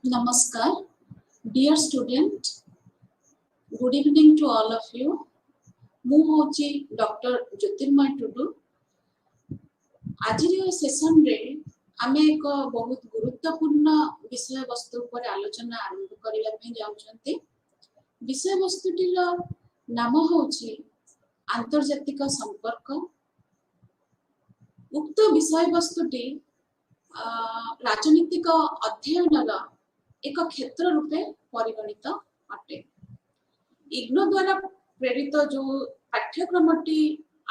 Namaskar, dear student. Good evening to all of you. ମୁଁ ହଉଛି doctor ଜ୍ୟୋତିର୍ମୟ ଟୁଡୁ। ଆଜିର session ରେ ଆମେ ଏକ ବହୁତ ଗୁରୁତ୍ୱପୂର୍ଣ୍ଣ ବିଷୟବସ୍ତୁ ଉପରେ ଆଲୋଚନା ଆରମ୍ଭ କରିବା ପାଇଁ ଯାଉଛନ୍ତି। ବିଷୟବସ୍ତୁଟିର ନାମ ହେଉଛି ଆନ୍ତର୍ଜାତିକ ସମ୍ପର୍କ। ଉକ୍ତ ବିଷୟବସ୍ତୁଟି ରାଜନୈତିକ ଅଧ୍ୟୟନର ଏକ କ୍ଷେତ୍ର ରୂପେ ପରିଗଣିତ ଅଟେ। ଇଗ୍ନୋ ଦ୍ୱାରା ପ୍ରେରିତ जो पाठ्यक्रमटी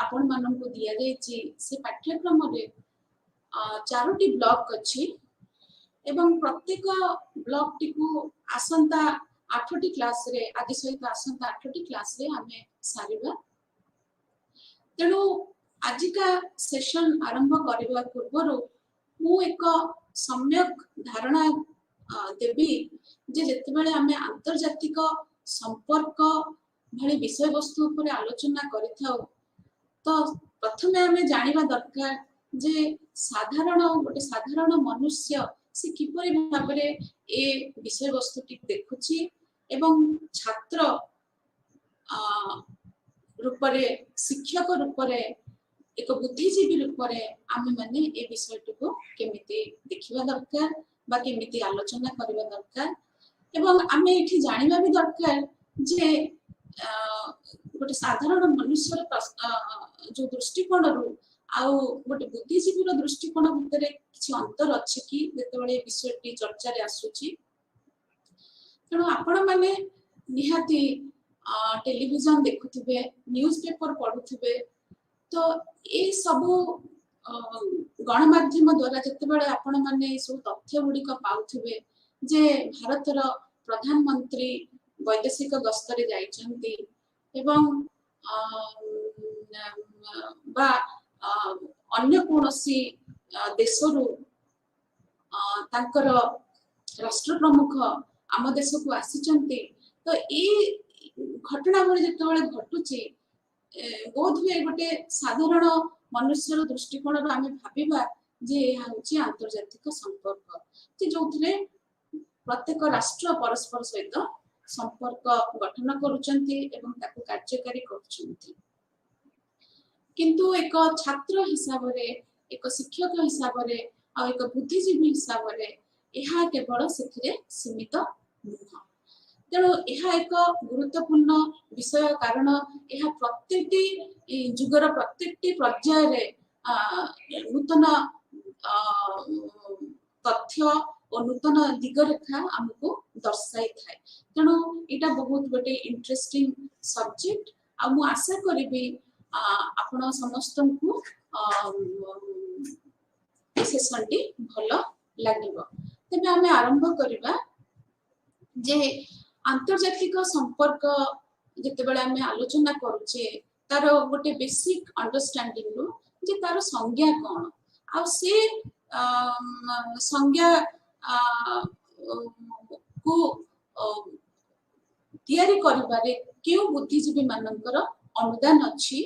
आपण माननको दिया जायछि से पाठ्यक्रमरे चारोटी ब्लॉक अछि एवं प्रत्येक ब्लॉक टिकु आसंता 8टी क्लास रे आदि सहित आसंता 8टी क्लास रे हमें सारिबा। तेणु आजिका सेशन आरंभ करबा पूर्वरु मु एक सम्यक धारणा देबी जे जेतेबेले हमें आंतर्जातिक संपर्क भली विषय वस्तु उपरे आलोचना करिथाउ तो प्रथमे हमें जानिबा दरकार जे गोटे साधारण मनुष्य से किपरि भाबरे ए विषय वस्तुटी देखुची एवं छात्र रूपरे शिक्षक रूपरे एक बुद्धिजीवी रूपरे आमे माने ए विषयटी को केमिति देखिबा दरकार बा केमिति आलोचना करिबा दरकार एवं आमे एठी जानिबा भी दरकार जे गोटे साधारण मनुष्य जो दृष्टिकोण रु आउ गोटे बुद्धिजीवी दृष्टिकोण भितर किसी अंतर अच्छे कि जेतेबेले विषयटी चर्चा रे आसुची। तेणु आपण माने निहाती टेलीविजन देखुथिबे न्यूज पेपर पढुथिबे तो ए सब गणमाध्यम द्वारा जेतेबेले आपण माने सब तथ्य गुडी का पाउथिबे जे भारतर प्रधानमंत्री वैदेशिक गस्तरे जाइछन्ती एवं बा अन्य कोनोसी देशरु तांकर राष्ट्र प्रमुख आम देश को आसीचन्ती तो ए घटना भली जेतेबेले घटुची बोध हुए गोटे साधारण मनुष्यर दृष्टिकोण रो आमे भाबिबा जे एहा होची आंतर्जातिक संपर्क जे जोथिरे प्रत्येक राष्ट्र परस्पर सहित संपर्क गठन करुचंती एवं ताकु कार्यकारी करुचंती। किंतु एक छात्र हिसाब रे एक शिक्षक हिसाब रे आ एक बुद्धिजीवी हिसाब रे एहा केवल सेथिरे सीमित नुह। तेणु एहा एक गुरुत्वपूर्ण विषय कारण एहा प्रत्येकटी जुगर प्रत्येकटी पर्याय रे नूतन तथ्य और नूतन दिगरेखा हमको दर्शाई थाए। तेणु एटा बहुत गोटे इंटरेस्टिंग सब्जेक्ट आ मु आशा करिबी आपण समस्त को सेशनटी भलो लागिबो। तबे हमें आरंभ करिबा जे आंतर्जातिक संपर्क जेतेबेले हमें आलोचना करूचे तार गोटे बेसिक अंडरस्टैंडिंग रो जे तार संज्ञा कोन आ से संज्ञा को तैयारी करिबारे केउ बुद्धिजीवी मानकर अनुदान अछि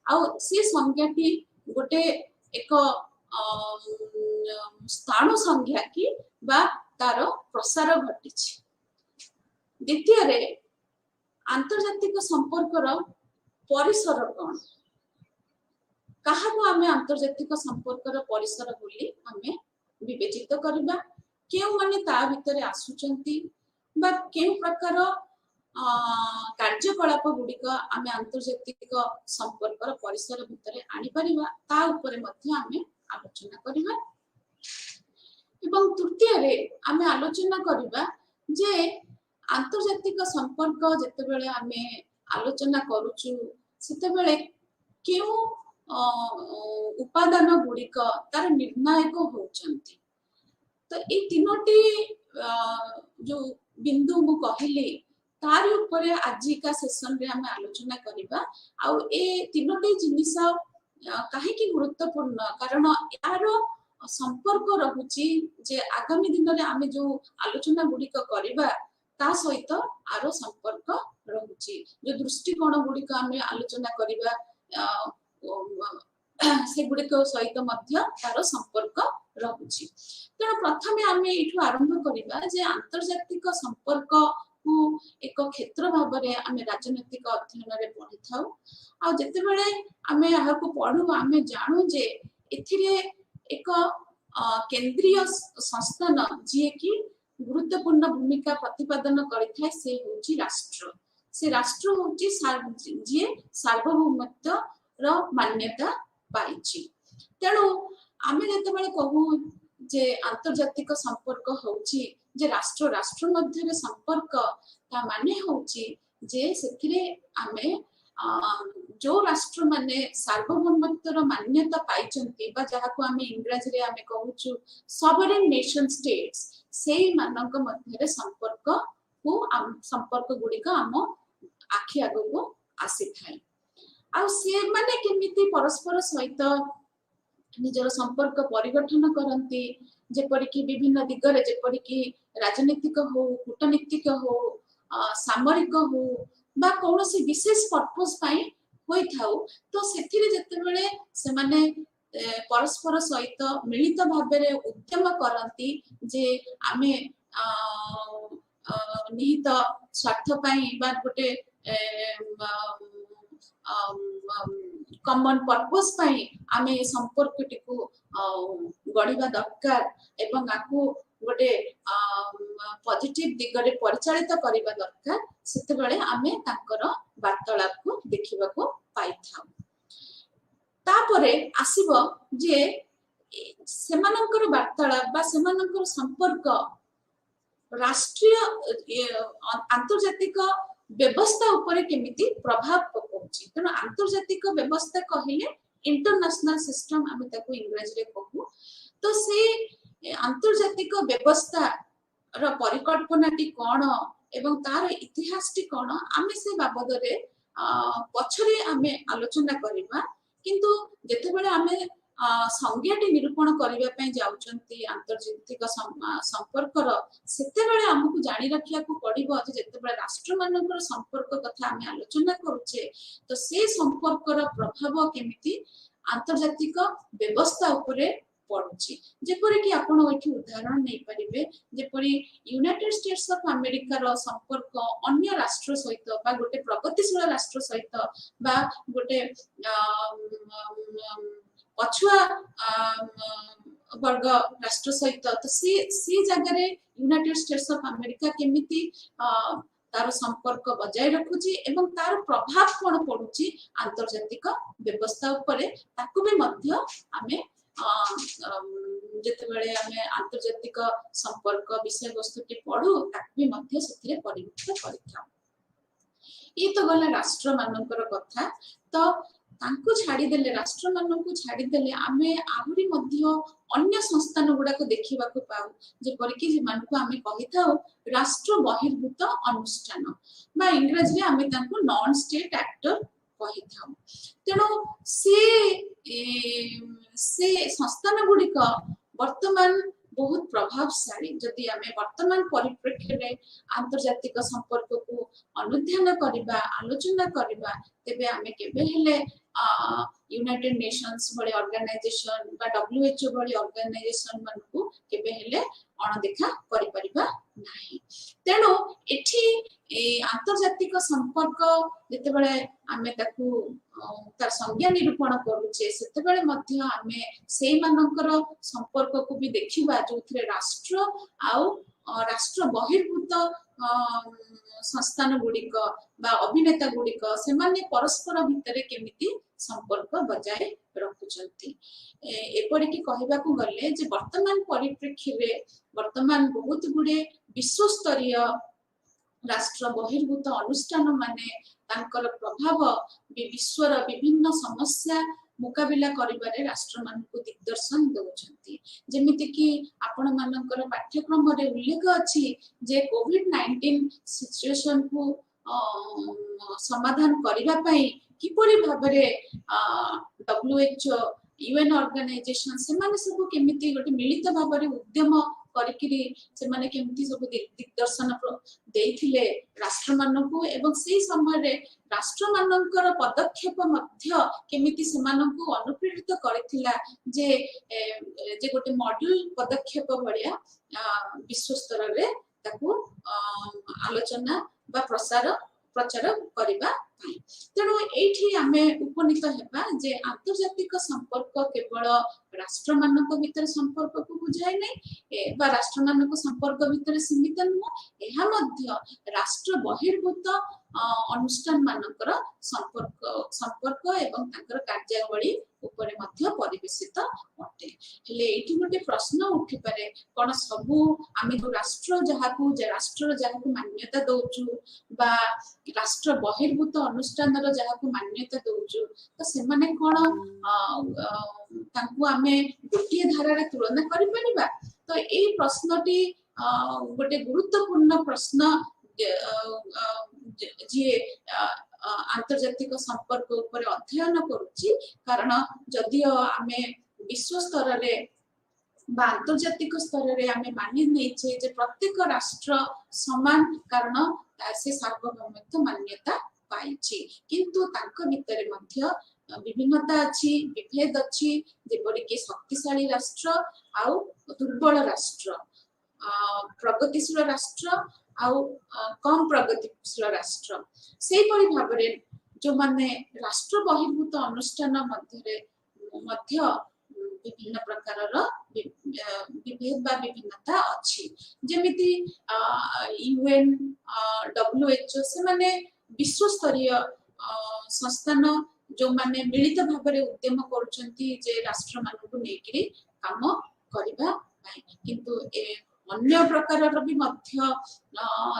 आ से संज्ञाटी गोटे एक स्थान संज्ञा की बा तार प्रसार घटिछि। द्वितीय रे आंतर्जातिक संपर्कर परिसर कोन कहाको आमे आंतर्जातिक संपर्कर परिसर बोली आमे विवेचित करबा केउ माने ता भितरे आसुचंती बा केउ प्रकार कार्यकलाप गुडिक आमे आंतर्जातिक संपर्कर परिसर भितरे आनी परिबा ता ऊपर मध्ये आमे आलोचना करिबा। एवं तृतीय रे आमे आलोचना करिबा जे आंतर्जातिक संपर्क जेतेबेले आमे आलोचना करूचु सेतेबेले केउ उपादान गुडिक तार निर्णायक होचंती। तो ए तीनोटी जो बिंदु मु कहिली तार ऊपर आजि का सेशन रे हम आलोचना करिबा आ ए तीनोटी जिनिस काहे की गुरुत्वपूर्ण कारण यार संपर्क रहुची जे आगामी दिन रे आमे जो आलोचना गुडिक करिबा ता सहित आरो संपर्क रहुची जो दृष्टिकोण गुडिक आमे आलोचना करिबा से गुडिक सहित मध्य तार संपर्क रहुछि। तेणु प्रथमे आमे एठु आरंभ करिबा जे आंतर्जातिक संपर्क को एक क्षेत्र भाव में आम राजनैतिक अध्ययन रे पढ़ी था आ जिते बड़े आम यहाँ पढ़ू आम जानू जे एथिरे एक केंद्रीय संस्थान जी की गुरुत्वपूर्ण भूमिका प्रतिपादन करिथाय से होची राष्ट्र। से राष्ट्र होची जी सार्वभौमत्व रो मान्यता पाइछि। तेणु आमे जते बळे कहू जे आंतर्जातिक संपर्क होची जे राष्ट्र राष्ट्र मध्य संपर्क ता माने होची जे सेथिरे आमे जो राष्ट्र माने सार्वभौमत्वर मान्यता पाइचंती बा जहा को आमे इंग्रजी रे आमे कहूछु सॉवरेन नेशन स्टेट्स से मानक मध्य संपर्क को संपर्क गुड़िक आम आखि आग को आसी थाए आ से माने केमिति परस्पर सहित निजर संपर्क परिगठन करती जेपरिक विभिन्न दिगरे जेपरिक राजनीतिक हो कूटनीतिक हो सामरिक हो बा कौन सी विशेष पर्पस पाई होई थाउ तो सेथिरे जते बेले से माने परस्पर सहित मिलित भाबरे उद्यम करती जे आमे निहित स्वार्थ पाई बा गोटे कॉमन पर्पस पाई आमे संपर्क टिकु गढ़िबा दरकार एवं आकु गोटे पॉजिटिव दिगरे परिचालित करिबा दरकार सेते बेले आमे ताकर वार्तालाप को देखिबा को पाई थाउ। तापरे आसीबो जे सेमानकर वार्तालाप बा सेमानकर संपर्क राष्ट्रीय आंतर्जातिक व्यवस्था उपरे केमिति प्रभाव पकाउछि। तेणु आंतर्जातिक व्यवस्था कहिले इंटरनेशनल सिस्टम आमे ताको इंग्रजी रे कहू तो से आंतर्जातिक व्यवस्था रो परिकल्पनाटी कोन एवं तार इतिहासटी कोन आमे से बाबद रे पछरे आमे आलोचना करिबा किंतु जेते बेले आमे संज्ञाटी निरूपण करबा पय जाउचंती आंतर्जातिक संपर्क रो सेते बेले हमकु जानि रखिया को पड़िबो जे जेते बेले राष्ट्र मानकर संपर्क कथा आमे आलोचना करूचे तो से संपर्क रो प्रभाव केमिति आंतर्जातिक व्यवस्था उपरे पड़ुची। जेपरि कि आपण एठी उदाहरण नै परिबे जेपरि यूनाइटेड स्टेट्स ऑफ अमेरिका रो संपर्क अन्य राष्ट्र सहित बा गोटे प्रगतिशील राष्ट्र सहित बा गोटे पछुआ वर्ग राष्ट्र सहित तो सी जगह रे यूनाइटेड स्टेट्स ऑफ अमेरिका केमिति तार संपर्क बजाय रखुची एवं तार प्रभाव कोन पडुची आंतर्जातिक व्यवस्था उपरे ताकु भी मध्य आमे जेते बेले आमे आंतर्जातिक संपर्क विषय वस्तुटी पढू ताकु भी मध्य सेथिरे परिवर्तन करिथाउ। ई तो गला राष्ट्र मानकर कथा तो तांको छाड़ी देले राष्ट्र माननको छाड़ी देले आमे आहुरी मध्य अन्य संस्थान गुडा को देखिबा को पाउ जे परिकि जे मानको आमे कहिथाउ राष्ट्र बहिर्भूत अनुष्ठान बा इंग्रजी रे आमे तांको नॉन स्टेट एक्टर कहिथाउ। तेनो से संस्थान गुडिक वर्तमान बहुत प्रभावशाली जदि आमे वर्तमान परिप्रेक्ष्य रे आंतर्जातिक संपर्क को अनुध्यान करिबा आलोचना करिबा तेबे आमे केबे हेले यूनाइटेड नेशंस भली ऑर्गेनाइजेशन बा डब्ल्यूएचओ भली ऑर्गेनाइजेशन मानकु केबे हेले अणदेखा करि परिबा नाही। तेनो एठी आंतर्जातिक संपर्क जेते बेले आमे ताकू तार संज्ञा निरूपण करूचे सेते बेले मध्य आमे सेई मानकर संपर्क को भी देखिबा जोथरे राष्ट्र आउ राष्ट्र बहिर्भूत संस्थान गुडिक बा अभिनेता गुडिक सेमाने परस्पर भितरे केमिति संपर्क बजाय रखुचंती। एपरि कि कहिबा को गले जे वर्तमान परिप्रेक्ष्य रे वर्तमान बहुत गुडे विश्व स्तरीय राष्ट्र बहिर्भूत अनुष्ठान माने तांकर प्रभाव विश्वर विभिन्न समस्या मुकाबिला करिबारे राष्ट्र मानकु दिग्दर्शन दउचंती। जेमिति कि आपण मानकर पाठ्यक्रम रे उल्लेख अछि जे कोविड-19 सिचुएशन को समाधान करिबा पई किपरि भाबरे डब्ल्यूएचओ यूएन ऑर्गेनाइजेशन से माने सब केमिति गोटे मिलित भाबरे उद्यम କରିକିରି ସେମାନେ केमती सब दिग्दर्शन देइथिले राष्ट्र मानकु एवं सेही समय राष्ट्र मानकर पदक्षेप मध्य केमिति सेमानकु अनुप्रेरित करथिला जे जे गोटे मॉड्यूल पदक्षेप भलिया विश्व स्तर रे ताकू आलोचना बा प्रचार करिबा पाई। तेणु एठी आमे उपनीत हेबा जे आंतर्जातिक संपर्क केवल राष्ट्र मानक भितर संपर्क को बुझाय नै बा राष्ट्र मानक संपर्क भितर सीमित नुह एहा मध्य राष्ट्र बहिर्भूत अनुष्ठान मानकर संपर्क एवं तांकर कार्यावली उपरे मध्य परिवेशित अटे। हेले एठी गोटे प्रश्न उठी पारे कोन सबु आमे जो राष्ट्र जहाकु मान्यता दउचु बा राष्ट्र बहिर्भूत अनुष्ठान रो जहाकु मान्यता दउचु तो से माने कोन तांकु आमे गोटिए धारा रे तुलना करि परिबा। तो एई प्रश्नटी गोटे गुरुत्वपूर्ण प्रश्न जे आंतर्जातिक संपर्क ऊपर अध्ययन करूची कारण जदियो आमे विश्व स्तर रे बा आंतर्जातिक स्तर रे आमे मानि नेछे जे प्रत्येक राष्ट्र समान कारण से सार्वभौमत्व मान्यता पाइछि किंतु तांक भितरे मध्य विभिन्नता अछि विभेद अछि जेपरि कि शक्तिशाली राष्ट्र आउ दुर्बल राष्ट्र प्रगतिशील राष्ट्र आउ कम प्रगतिशील राष्ट्र से परि भाबरे जो माने राष्ट्र बहिर्भूत अनुष्ठान मध्य विभिन्न प्रकारर विभेद बा विभिन्नता अछि जेमिति यूएन डब्ल्यूएचओ से माने विश्व स्तरीय संस्थान जो माने मिलित भाबरे उद्यम करूचंती जे राष्ट्र मानकु नेकिरि काम करिबा नै किंतु अन्य प्रकारर भी मध्य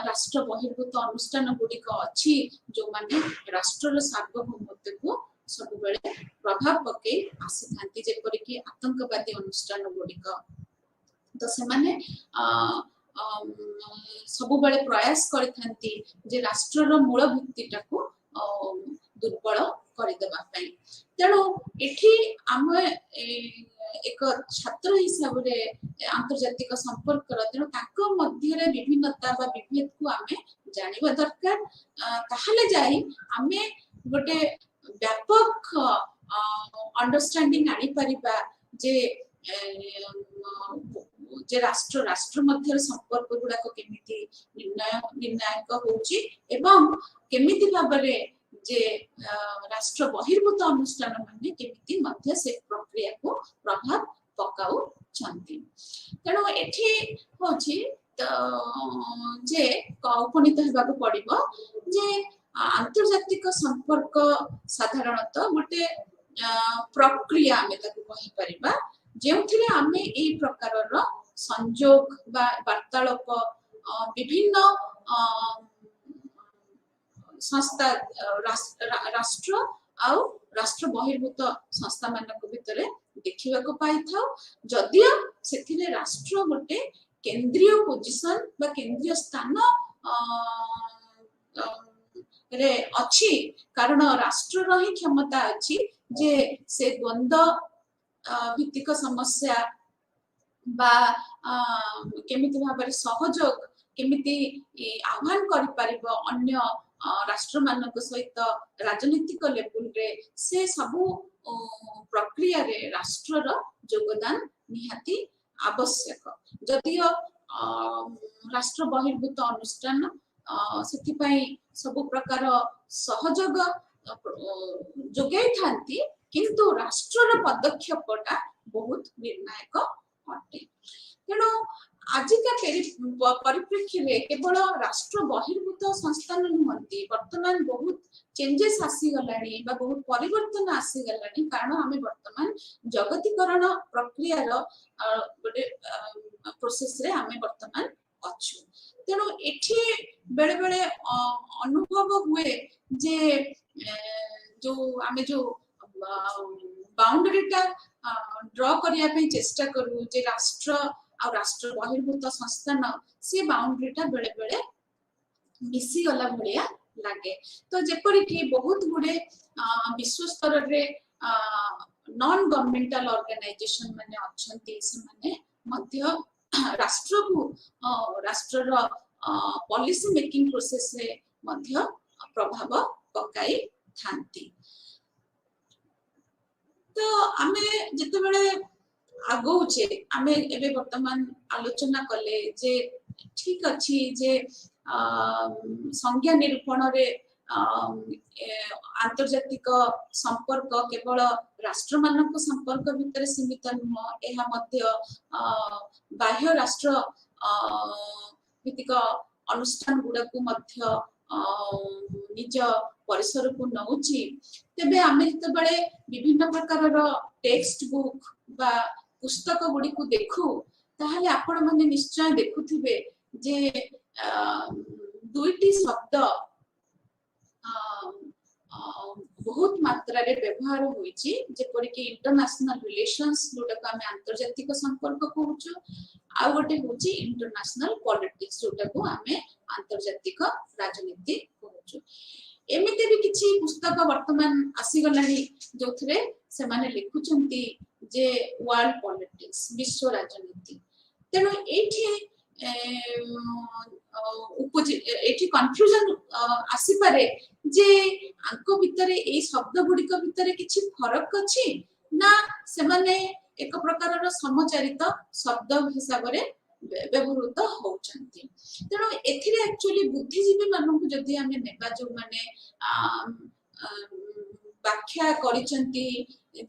राष्ट्र बहिर्भूत अनुष्ठान गुडिक अछि जो माने राष्ट्रर सार्वभौमत्व को सब बेले प्रभाव पके आसी थांती जेपरि कि आतंकवादी अनुष्ठान गुडिक तो से माने सब बेले प्रयास करि थांती जे राष्ट्रर मूल भित्तिटा को दुर्बल करि देबा पई। तेणु एठी हम एक छात्र हिसाब रे आंतर्जातिक संपर्क तेणु ताको मध्य रे विभिन्नता बा विभेद को आमे जानिबा दरकार ताहले जाई आमे गोटे व्यापक अंडरस्टैंडिंग आनी परिबा जे राष्ट्र मध्य संपर्क गुडा को केमिति निर्णायक होउची एवं केमिति भाबरे जे राष्ट्र बहिर्भूत अनुष्ठान माने केमिति मध्य से प्रक्रिया को प्रभाव पकाउ छंती। तेणु एठी होची जे उपनीत हेबाक पड़िबो जे आंतर्जातिक संपर्क साधारणतः गोटे प्रक्रिया आमे ताकू कहि परिबा जेउथिरे आमे एई प्रकारर संयोग बा वार्तालाप विभिन्न संस्था राष्ट्र आउ राष्ट्र बहिर्भूत संस्था मानक भितरे देखिबा को पाई थाउ जदियो सेथिले राष्ट्र गोटे केंद्रीय पोजीशन बा केंद्रीय स्थान रे अछि कारण राष्ट्र रही क्षमता अछि जे से द्वंद्व भित्तिक समस्या बा केमिति भाबरे सहयोग केमिति आह्वान करि परिबो अन्य राष्ट्र मानक सहित राजनीतिक लेवल रे से सबु प्रक्रिया रे राष्ट्र योगदान निहाती आवश्यक जदियो राष्ट्र बहिर्भूत अनुष्ठान सेति पई सब प्रकार सहयोग जोगाई थांती किंतु राष्ट्र पदक्षेपटा बहुत निर्णायक अटे। तेणु आजिका परिप्रेक्षी रे केवल राष्ट्र बहिर्भूत संस्थान नुहंती वर्तमान बहुत चेंजेस आसी गलानी बा बहुत परिवर्तन आसी गलानी कारण हमें वर्तमान जगतीकरण प्रक्रिया रो गोटे प्रोसेस रे हमें वर्तमान अछु। तेणु एठी बेले बेले अनुभव हुए जे जो आमे जो बाउंड्रीटा ड्रॉ करिया पे चेष्टा करू जे राष्ट्र आ राष्ट्र बहिर्भूत संस्थान से बाउंड्रीटा बेले बेले मिसी गला भलिया लागे। तो जेपरि कि बहुत गुडे विश्व स्तर रे नॉन गवर्नमेंटल ऑर्गेनाइजेशन माने अछंती से माने मध्य राष्ट्र को राष्ट्रर पॉलिसी मेकिंग प्रोसेस रे मध्य प्रभाव पकाई थांती। तो आमे जते बेले आगौचे आमे एबे वर्तमान आलोचना कले जे ठीक अछि जे संज्ञा निरूपण रे आंतर्जातिक संपर्क केवल राष्ट्र मानक संपर्क भितर सीमित नुह, एहा मध्य बाह्य राष्ट्र भित्तिक अनुष्ठान गुड़ा को मध्य निज परिसर को नौची। तेबे आमे जते बेले विभिन्न प्रकार टेक्स्ट बुक बा पुस्तक गुड़ी को देखु ताहले आपण माने निश्चय देखुथिबे जे दुईटी शब्द बहुत मात्रा रे व्यवहार होईची, जेपरि कि इंटरनेशनल रिलेशंस जोटा को आमे अंतर्जातिक संपर्क कहूछु, आ गोटे होची इंटरनेशनल पॉलिटिक्स जोटा को आमे अंतर्जातिक राजनीति कहूछु। एमिते भी किछि पुस्तक वर्तमान आसी गलानी जोथरे से माने लिखुचंती जे वर्ल्ड पॉलिटिक्स विश्व राजनीति। तेनो एठी एठी कन्फ्यूजन आसी पारे जे आंको भितरे ए शब्द गुडी को भितरे किछि फरक अछि ना से माने एक प्रकार रो समचारित शब्द हिसाब रे व्यवहृत होउचंती। तेनो एथिरे एक्चुअली बुद्धिजीवी मानन जदि हमें नेबा जो माने व्याख्या करिसंती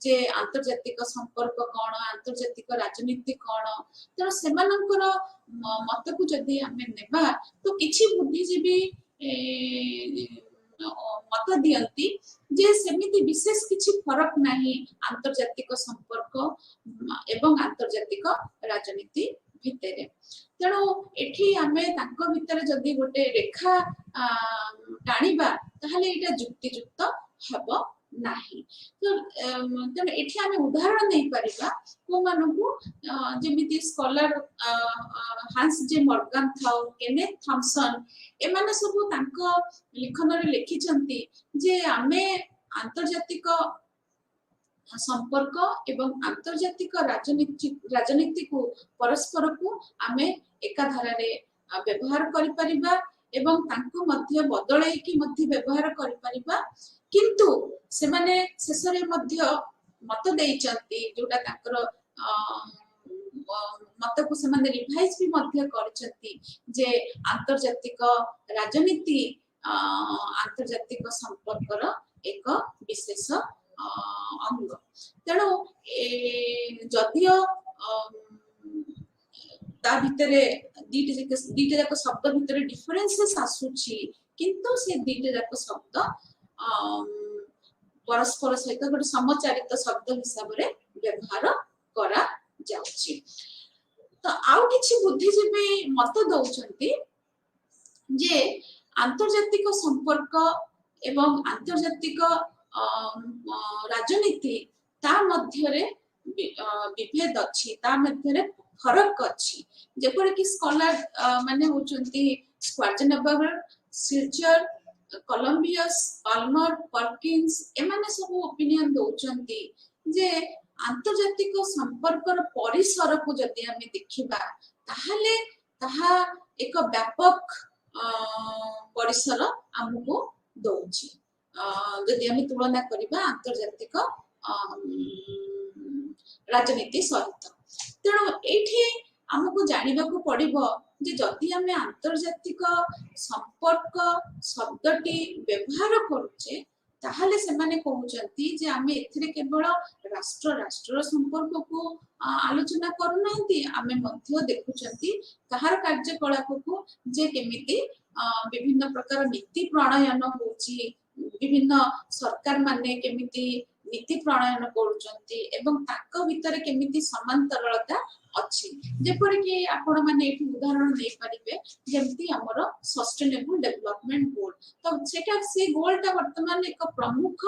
जे आंतर्जातिक संपर्क कोन, आंतर्जातिक राजनीति कोन, तेनो सेमानकर मत को जदि हमें नेबा तो किछि बुद्धिजीवी मत दियंती जे सेमिति विशेष किछि फरक नाही आंतर्जातिक संपर्क एवं आंतर्जातिक राजनीति भितरे। तेणु एठी हमें तांको भितरे जदि गोटे रेखा टाणीबा ताहले एटा युक्तियुक्त हबो नाही। तो तेणु एठी हमें उदाहरण नहीं परिबा को मानकु जेमिति स्कॉलर हांस जे मॉर्गन थाउ, केनेथ थॉमसन एमाने सब तांको लिखन रे लिखिचंती जे हमें आंतर्जातिक संपर्क एवं आंतर्जातिक राजनीति को परस्पर को आमे एकाधारा रे व्यवहार करि परिबा एवं तांको मध्य बदलै कि मध्य व्यवहार करि परिबा, किंतु से माने शेषरे मध्य मत देइचंती जोटा तांकर मत को से माने रिवाइज भी मध्य करचंती जे आंतर्जातिक राजनीति आंतर्जातिक संपर्कर एक विशेष अंग। तेणु जदियो ता भितरे दीटे जाक शब्द भितरे डिफरेंसेस आसुची, किंतु से दीटे जाक शब्द परस्पर सहित गोटे समचारित शब्द हिसाब रे व्यवहार करा जाउची। तो आउ किछि बुद्धिजीवी मत दउचंती जे आंतर्जातिक संपर्क एवं आंतर्जातिक राजनीति ता मध्य रे विभेद अछि, ता मध्य रे फरक अछि। जेपर कि स्कॉलर माने होचंती स्क्वार्जेनेबर, सिल्चर, कोलंबियस, पाल्मर, पर्किंस एमाने सब ओपिनियन दउचंती जे आंतर्जातिक संपर्कर परिसर को जदि हमें देखिबा ताहले ताहा एक व्यापक परिसर हमको दउची जदि हमें तुलना करिबा आंतर्जातिक राजनीति सहित। तेणु एठी हमको जानिबा को पड़िबो जे जदि हमें आंतर्जातिक संपर्क शब्दटी व्यवहार करूचे ताहले से माने कहउचंती जे हमें एथिरे केवल राष्ट्र राष्ट्र संपर्क को आलोचना करूनांती, हमें मध्य देखुचंती ताहार कार्यकलाप को जे केमिति विभिन्न प्रकार नीति प्रणयन होची, विभिन्न सरकार माने केमिति नीति प्रणयन करूचंती एवं ताक भितरे केमिति समांतरलता अछि। जेपर कि आपण माने एठी उदाहरण नै परिबे जेमति हमर सस्टेनेबल डेवलपमेंट गोल, तो सेटा से गोलटा वर्तमान एक प्रमुख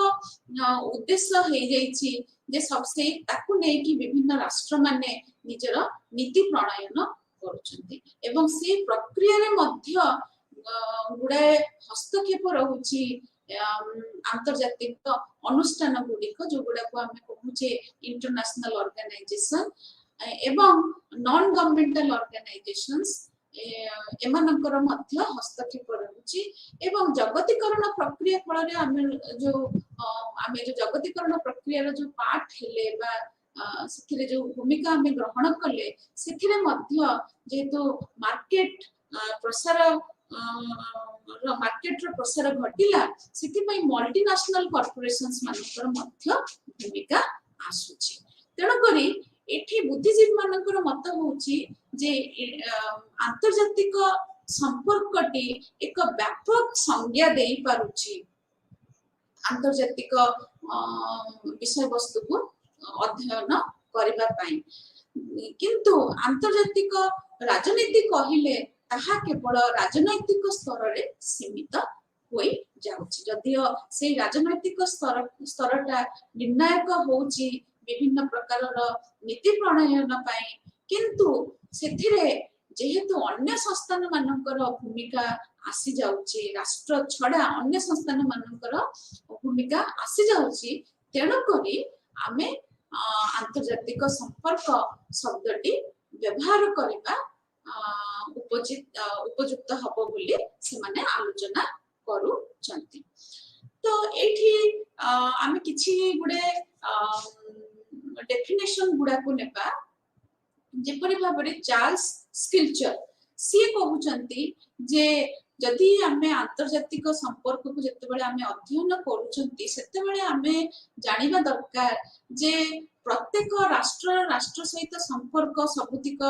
उद्देश्य हे जाईछि जे सबसे ताकू नै कि विभिन्न राष्ट्र माने निजर नीति प्रणयन करूचंती एवं से प्रक्रिया रे मध्य गुडे हस्तक्षेप रहुछि आंतर्जातिक अनुष्ठान गुड़िक जो गुड़ा को आमे कहूचे इंटरनेशनल ऑर्गेनाइजेशन एवं नॉन गवर्नमेंटल ऑर्गेनाइजेशंस एमानकर मध्य हस्तक्षेप रहुची एवं जगतीकरण प्रक्रिया फल आमे जो जगतीकरण प्रक्रिया रो जो पार्ट हेले बा सेथिरे जो भूमिका आमे ग्रहण कले सेथिरे मध्य जेहेतु मार्केट प्रसार मार्केट रो प्रसार घटिला सेति पई मल्टीनेशनल कॉर्पोरेशंस मानकर मध्य भूमिका आसुची तेणु करी एठी बुद्धिजीवी मानकर मत होउची जे आंतर्जातिक संपर्कटी एक व्यापक संज्ञा देई पारुची आंतर्जातिक विषय वस्तु को अध्ययन करिबा पाई किंतु आंतर्जातिक राजनीति कहिले ताहा केवल राजनैतिक स्तर रे सीमित होई जाउची जदियो से राजनैतिक स्तरटा निर्णायक होउची विभिन्न प्रकार नीति प्रणयन पाई किंतु सेथिरे जेहेतु अन्य संस्थान मानकर भूमिका आसी जाउची राष्ट्र छडा अन्य संस्थान मानकर भूमिका आसी जाउची तेणु करी आमे आंतर्जातिक संपर्क शब्दटी व्यवहार करिबा उपयुक्त हबो बोली से माने आलोचना करू चंती तो एठी आमे किछि गुडे डेफिनेशन गुडा को नेबा जेपरि भाबरे चार्ल्स स्किल्चर सी कहउचंती जे जदि आमे आंतर्जातिक संपर्क को जते बेले आमे अध्ययन करूचंती सेते बेले आमे जानिबा दरकार जे प्रत्येक राष्ट्र सहित संपर्क सबुतिक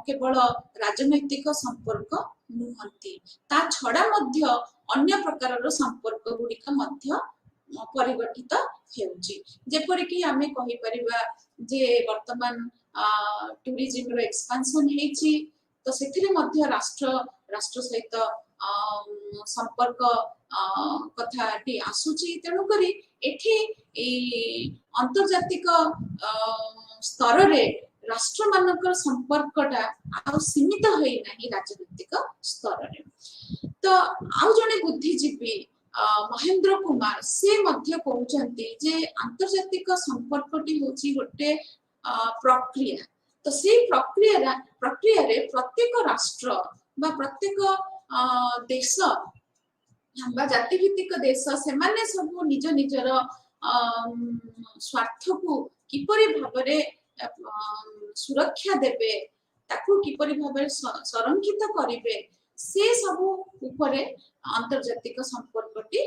केवल राजनैतिक संपर्क नुहंती ता छडा मध्य अन्य प्रकार संपर्क गुडिका मध्य परिगठित हेउची जेपरि कि आमे कहि परिबा जे वर्तमान टूरिज्म रो एक्सपेंशन हेची तो सेथिरे मध्य राष्ट्र सहित संपर्क कथाटी आसुची तेणु करी एठी अंतर्जातिक स्तर रे राष्ट्र मानकर संपर्कटा आ सीमित होई नाही राजनीतिक स्तर रे तो आउ जने बुद्धिजीवी महेंद्र कुमार से मध्य कहउचंती जे अंतर्जातिक संपर्कटी होची गोटे प्रक्रिया तो से प्रक्रिया रे प्रत्येक राष्ट्र बा प्रत्येक देश बा जाति भित्तिक देश से माने सब निज निजर स्वार्थ को किपरि भाबरे सुरक्षा देबे ताकू किपरि भाबरे संरक्षित करिवे से सब ऊपरे अंतर्जातिक संपर्कटी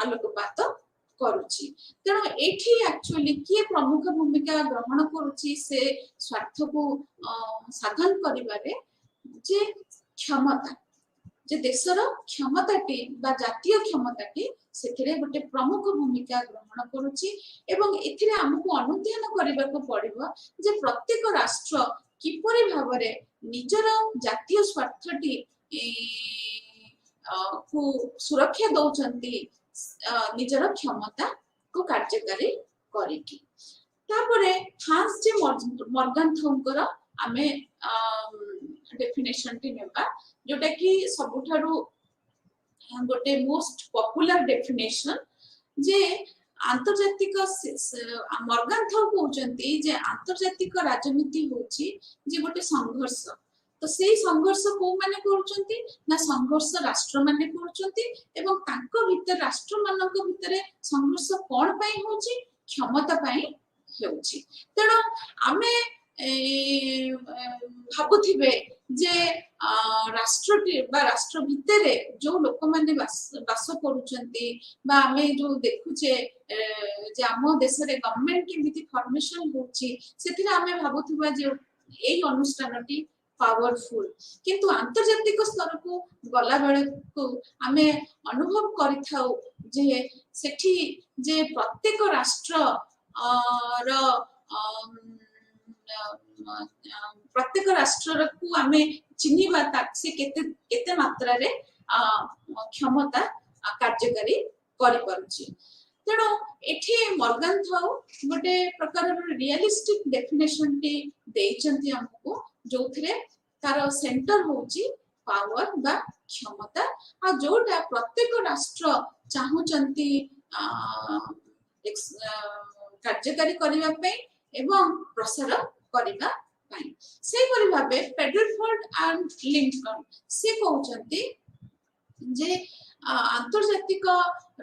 आलोकपात करूची तेणु एठी एक्चुअली किए प्रमुख भूमिका ग्रहण करूची से स्वार्थ को साधन करिबारे जे क्षमता जे देशर क्षमताटी बा जातीय क्षमताटी सेथिरे गोटे प्रमुख भूमिका ग्रहण करूची एवं एथिरे हमकु अनुध्यान करबाको पड़िबो जे प्रत्येक राष्ट्र किपरि भाबरे निजर जातीय स्वार्थटी को सुरक्षा दौचंती निजर क्षमता को कार्यकारी करिकी तापरे फ्रांस जे मॉर्गन थॉमकर आमे डेफिनेशन टी नेबा जोटा कि सबुठारु गोटे मोस्ट पॉपुलर डेफिनेशन जे आंतर्जातिक मॉर्गन थॉम कहउचंती जे आंतर्जातिक राजनीति होची जे गोटे संघर्ष तो से संघर्ष को माने करूचंती ना संघर्ष राष्ट्र माने करूचंती एवं तांको भीतर राष्ट्र मानक भीतर संघर्ष कोन पई होची क्षमता पई होची तेणु आमे भाबुथिबे जे राष्ट्र बा राष्ट्र भितरे जो लोक माने बास करूचंती बा आमे जो देखुचे जे आम देश रे गवर्नमेंट केमिति फॉर्मेशन होची सेथिरे आमे भाबुथिबा जे एई अनुष्ठानटी पावरफुल किंतु अंतर्जातिक स्तर को गला बेले को आमे अनुभव करिथाउ जे सेठी जे प्रत्येक राष्ट्र रो प्रत्येक राष्ट्र को आमे चिनिबा ताक से केते मात्रा रे क्षमता कार्यकारी करि पारुची तेणु एठी मॉर्गन थॉम गोटे प्रकार रियलिस्टिक डेफिनेशन टी देइचंती हमको जोथरे तार सेंटर होची पावर बा क्षमता आ जोटा प्रत्येक राष्ट्र चाहुचंती कार्यकारी करिवा पे एवं प्रसार करिबा पाई से परि भाबे पेडरफोर्ड एंड लिंकन से कहउचंती जे आंतर्जातिक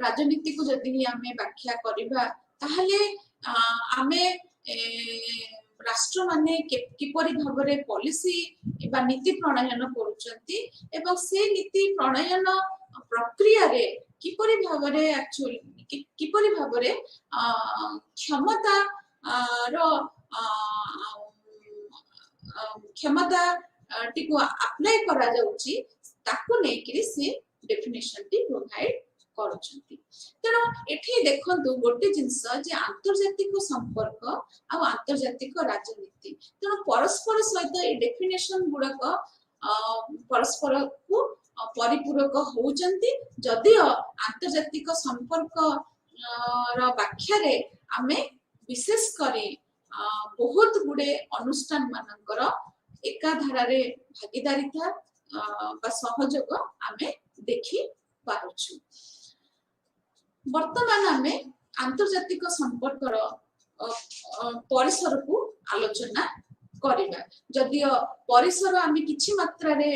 राजनीति को जदि आमे व्याख्या करिबा ताहले आमे राष्ट्र माने किपरि भाबरे पॉलिसी एबा नीति प्रणयन करूचंती एवं से नीति प्रणयन प्रक्रिया रे किपरि भाबरे एक्चुअली किपरि भाबरे क्षमता रो क्षमता टिको अप्लाई करा जाउची ताको नेकरी से डेफिनेशन टी प्रोवाइड करूचंती तेणु एठी देखंतु गोटे जिंस जे आंतर्जातिक संपर्क आ आंतर्जातिक राजनीति तेणु परस्पर सहित ए डेफिनेशन गुडक परस्पर को परिपूरक होउचंती जदियो आंतर्जातिक संपर्क रो व्याख्या रे आमे विशेष करी बहुत गुडे अनुष्ठान मानकर एकाधारा रे भागीदारिता बा सहयोग आमे देखि पारुछु वर्तमान आमे आंतर्जातिक संपर्कर परिसर को आलोचना करिबा जदियो परिसर आमे किछि मात्रा रे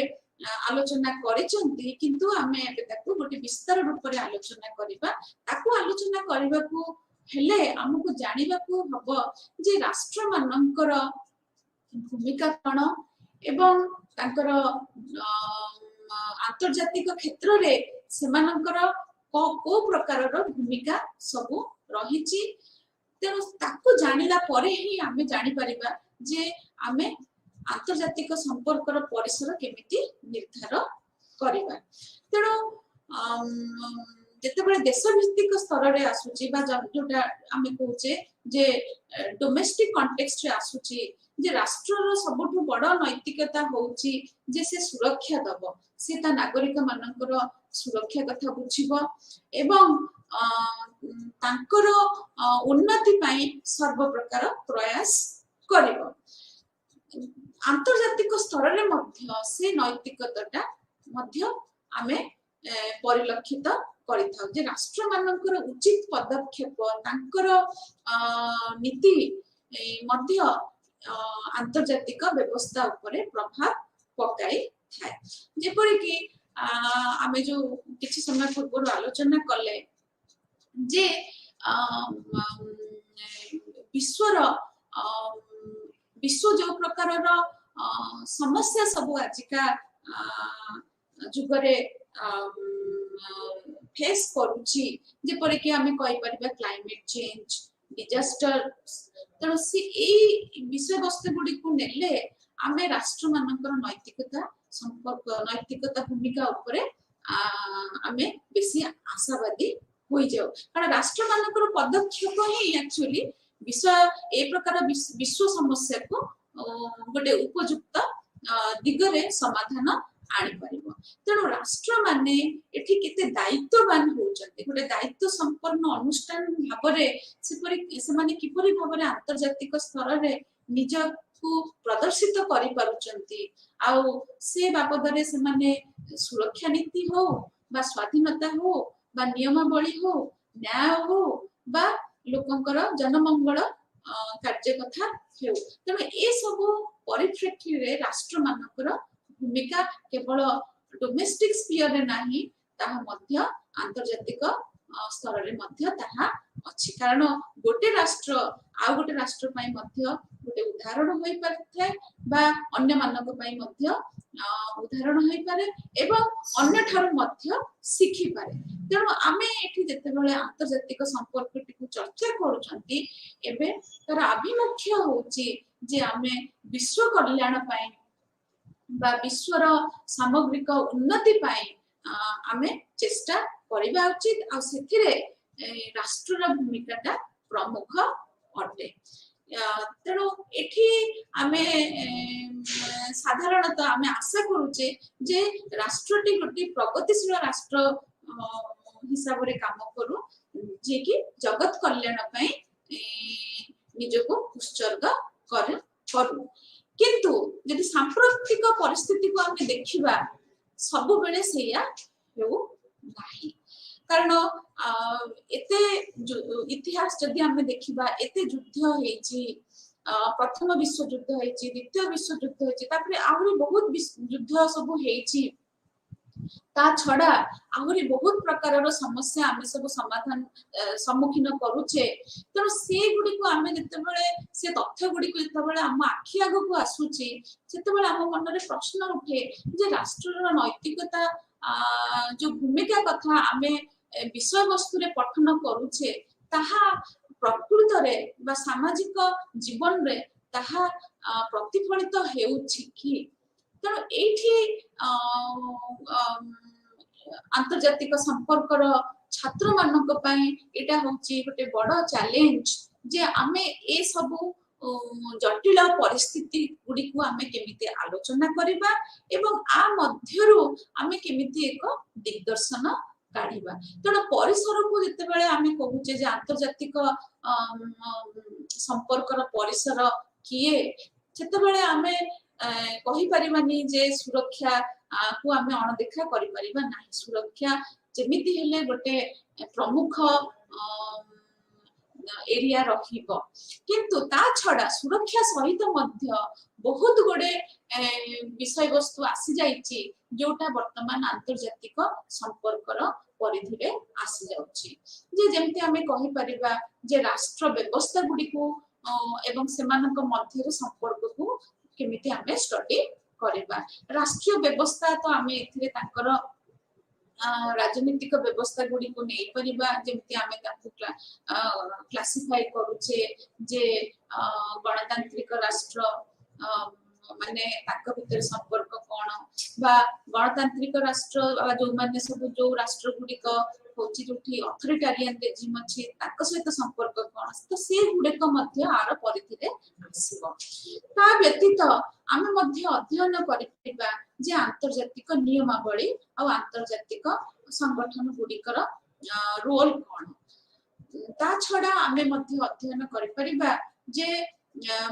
आलोचना करिसंती किंतु आमे एबे ताको गोटे विस्तार रूप रे आलोचना करिबा ताको आलोचना करिबा को हेले हमकु जानिबा को हबो जे राष्ट्र मानकर भूमिका कोन एवं तांकर आंतर्जातिक क्षेत्र रे सेमानकर को प्रकार भूमिका सब रही तेणु ताकू जानिला परे ही आमे जानि परिबा जे आमे आंतर्जातिक संपर्कर परिसर केमिति निर्धार करिबा तेणु जेतेबेले देश भित्तिक स्तर रे आसुची बा जोटा आमे कहूचे जे डोमेस्टिक कॉन्टेक्स्ट रे आसुची जे राष्ट्रर सबठु बड़ नैतिकता होउची जे से सुरक्षा दब से ता नागरिक मानकर सुरक्षा कथा बुझिबो एवं तांकर उन्नति पाई सर्व प्रकार प्रयास करिबो आंतर्जातिक स्तर रे मध्य से नैतिकताटा मध्य आमे परिलक्षित करिथाउ जे राष्ट्र मानकर उचित पदक्षेप तांकर नीति मध्य आंतर्जातिक व्यवस्था उपरे प्रभाव पकाई थाए जेपरि कि आमे जो किछि समय पूर्व आलोचना कले जे विश्व जो प्रकार समस्या सब आजिका जुगरे फेस करूची जेपरि कि आमे कहि परिबा क्लाइमेट चेंज डिजास्टर तेणु सी ए विषय वस्तु गुडी को नेले आमे राष्ट्र मानकर नैतिकता संपर्क नैतिकता भूमिका उपरे आमे बेसी आशावादी होई जाओ कारण राष्ट्र मानकर पदक्षेप ही एक्चुअली विषय ए प्रकार विश्व समस्या को गोटे उपयुक्त दिगरे समाधान आनी परिबो तेणु राष्ट्र माने एठी केते दायित्ववान होउचंती गोटे दायित्व संपन्न अनुष्ठान भाबरे से माने किपरि भाबरे आंतर्जातिक स्तर रे निज को प्रदर्शित करि पारुचंती आउ से बाबदरे से माने सुरक्षा नीति हो बा स्वाधीनता हो बा नियमावली हो न्याय हो बा लोकंकर जनमंगल कार्य कथा हेउ तेणु ए सब परिप्रेक्षी रे राष्ट्र मानकर भूमिका केवल डोमेस्टिक स्फीयर रे नाही ताहा मध्य आंतर्जातिक स्तर रे मध्य ताहा अछि कारण गोटे राष्ट्र आ गोटे राष्ट्र पई मध्य गोटे उदाहरण होई पारे बा अन्य मानक पई मध्य उदाहरण होई पारे एवं अन्य ठार मध्य सिखि पारे तेणु आमे एठी जते बेले आंतर्जातिक संपर्क टिकु चर्चा करूछंती एबे तार अभिमुख्य होची जे आमे विश्व कल्याण पई बा विश्वर सामग्रिक उन्नति पाई आमे चेष्टा करिबा उचित आ सेथिरे राष्ट्रर भूमिकाटा प्रमुख अटे तेणु एठी आमे साधारणतः आमे आशा करूचे जे राष्ट्रटी गोटे प्रगतिशील राष्ट्र हिसाब रे काम करू जे कि जगत कल्याण पई निजको उत्सर्ग करू किंतु यदि सांप्रतिक परिस्थिति को आमे देखिबा सब बेले सेया हेउ नाही कारण एते इतिहास जदि आमे देखिबा एते युद्ध हेची प्रथम विश्वयुद्ध होइछि द्वितीय विश्वयुद्ध होइछि तापरे आहुरी बहुत युद्ध सब हेइछि ता छड़ा आहुरी बहुत प्रकार समस्या आमे सब समाधान सम्मुखीन करूचे तेणु से गुडी को आमे जतेबेले से तथ्य गुडी को जतेबेले आम आखि आगो को आसुची सेतेबेले आम मन रे प्रश्न उठे जे राष्ट्र नैतिकता जो भूमिका कथा आमे विषय वस्तु रे पठन करूचे ताहा प्रकृत रे बा सामाजिक जीवन रे ताहा प्रतिफलित हेउछि कि तेणु एठी आंतर्जातिक संपर्कर छात्र मानक पई एटा होची गोटे बड़ चैलेंज जे आमे ए सब जटिल परिस्थिति गुडी को आमे केमिति आलोचना करिबा एवं आ मध्यरु आमे केमिति एक दिग्दर्शन काढिबा तेणु परिसर को जते बेले आमे कहूचे जे आंतर्जातिक संपर्कर परिसर किए सेते बेले आमे कहि परिबानी जे सुरक्षा को आमे अणदेखा करि परिबा नाही सुरक्षा जेमिति हेले गोटे प्रमुख एरिया रखिबो किंतु ता छडा सुरक्षा सहित मध्य बहुत गोडे विषय वस्तु आसी जाईची जोटा वर्तमान आंतर्जातिक संपर्कर परिधि रे आसी जाउची जे जेमति आमे कहि परिबा जे राष्ट्र व्यवस्था गुडी को एवं सेमानक मध्य संपर्क को केमिति आमे स्टडी करिबा राष्ट्रीय व्यवस्था तो आमे एथिरे ताकर राजनीतिक व्यवस्था गुडी को नै परिबा जेमति आमे ताकु क्लासिफाई करूचे जे गणतांत्रिक राष्ट्र माने ताक भितर संपर्क कोन बा गणतांत्रिक राष्ट्र जो माने सब जो राष्ट्र गुडी को होची जोठी अथॉरिटेरियन रेजिम अछि ताक सहित संपर्क कोन तो से गुडे को मध्य आर परिधि रे आसीबो ता व्यतीत आमे मध्य अध्ययन करिबा जे आंतर्जातिक नियमावली और आंतर्जातिक संगठन गुडिकर रोल कोन ता छडा आमे मध्य अध्ययन करि परिबा जे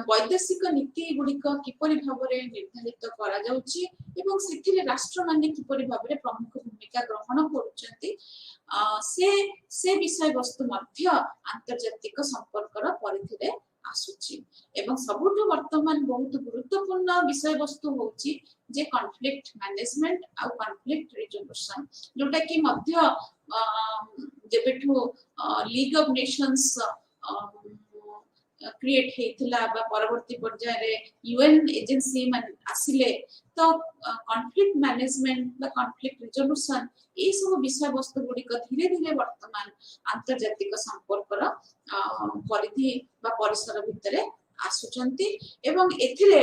वैदेशिक नीति गुडिक किपरि भाबरे निर्धारित करा जाउची एवं सिथिरे राष्ट्र माने किपरि भाबरे प्रमुख भूमिका ग्रहण करूचंती से विषय वस्तु मध्य आंतर्जातिक संपर्कर परिधि रे आसुची एवं सबुठ वर्तमान बहुत गुरुत्वपूर्ण विषय वस्तु होची जे कॉन्फ्लिक्ट मैनेजमेंट और कॉन्फ्लिक्ट रिजोल्यूशन जोटा कि मध्य जेबेठु लीग ऑफ नेशंस क्रिएट हेतिला बा परवर्ती पर्याय रे यूएन एजेंसी मान आसिले तो कॉन्फ्लिक्ट मैनेजमेंट बा कॉन्फ्लिक्ट रिजोल्यूशन ए सब विषय वस्तु गुडी को धीरे धीरे वर्तमान आंतर्जातिक संपर्कर परिधि बा परिसर भितरे आसुचंती एवं एथिरे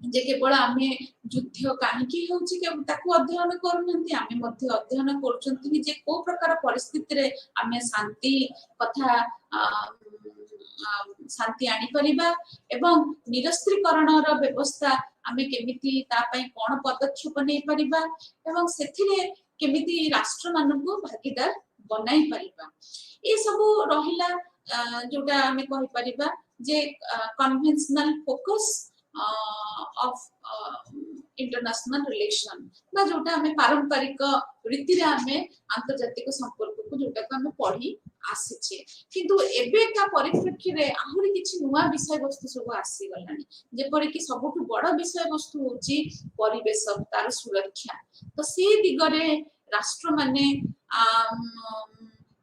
जे केवल आमे युद्ध काहेकि होउची के ताकू अध्ययन करनंती आमे मध्य अध्ययन करचंती जे को प्रकार परिस्थिति रे आमे शांति कथा शांति आनी परिबा एवं निरस्त्रीकरण रो व्यवस्था आमे केमिति ता पई कोन पदक्षेप नै परिबा एवं सेथिरे केमिति राष्ट्र मानकु भागीदार बनाई परिबा ए सब रहिला जोटा आमे कहि परिबा जे conventional focus of international relation बा जोटा हमें पारंपरिक रीति रे हमें आंतर्जातिक संपर्क को जोटा को हमें पढ़ी आसीचे किंतु एबे का परिप्रेक्षी रे आहुरी किछि नुवा विषय वस्तु सब आसी गलानी जे परे कि सबटु बड़ विषय वस्तु होची परिवेश तार सुरक्षा तो से दिगरे राष्ट्र माने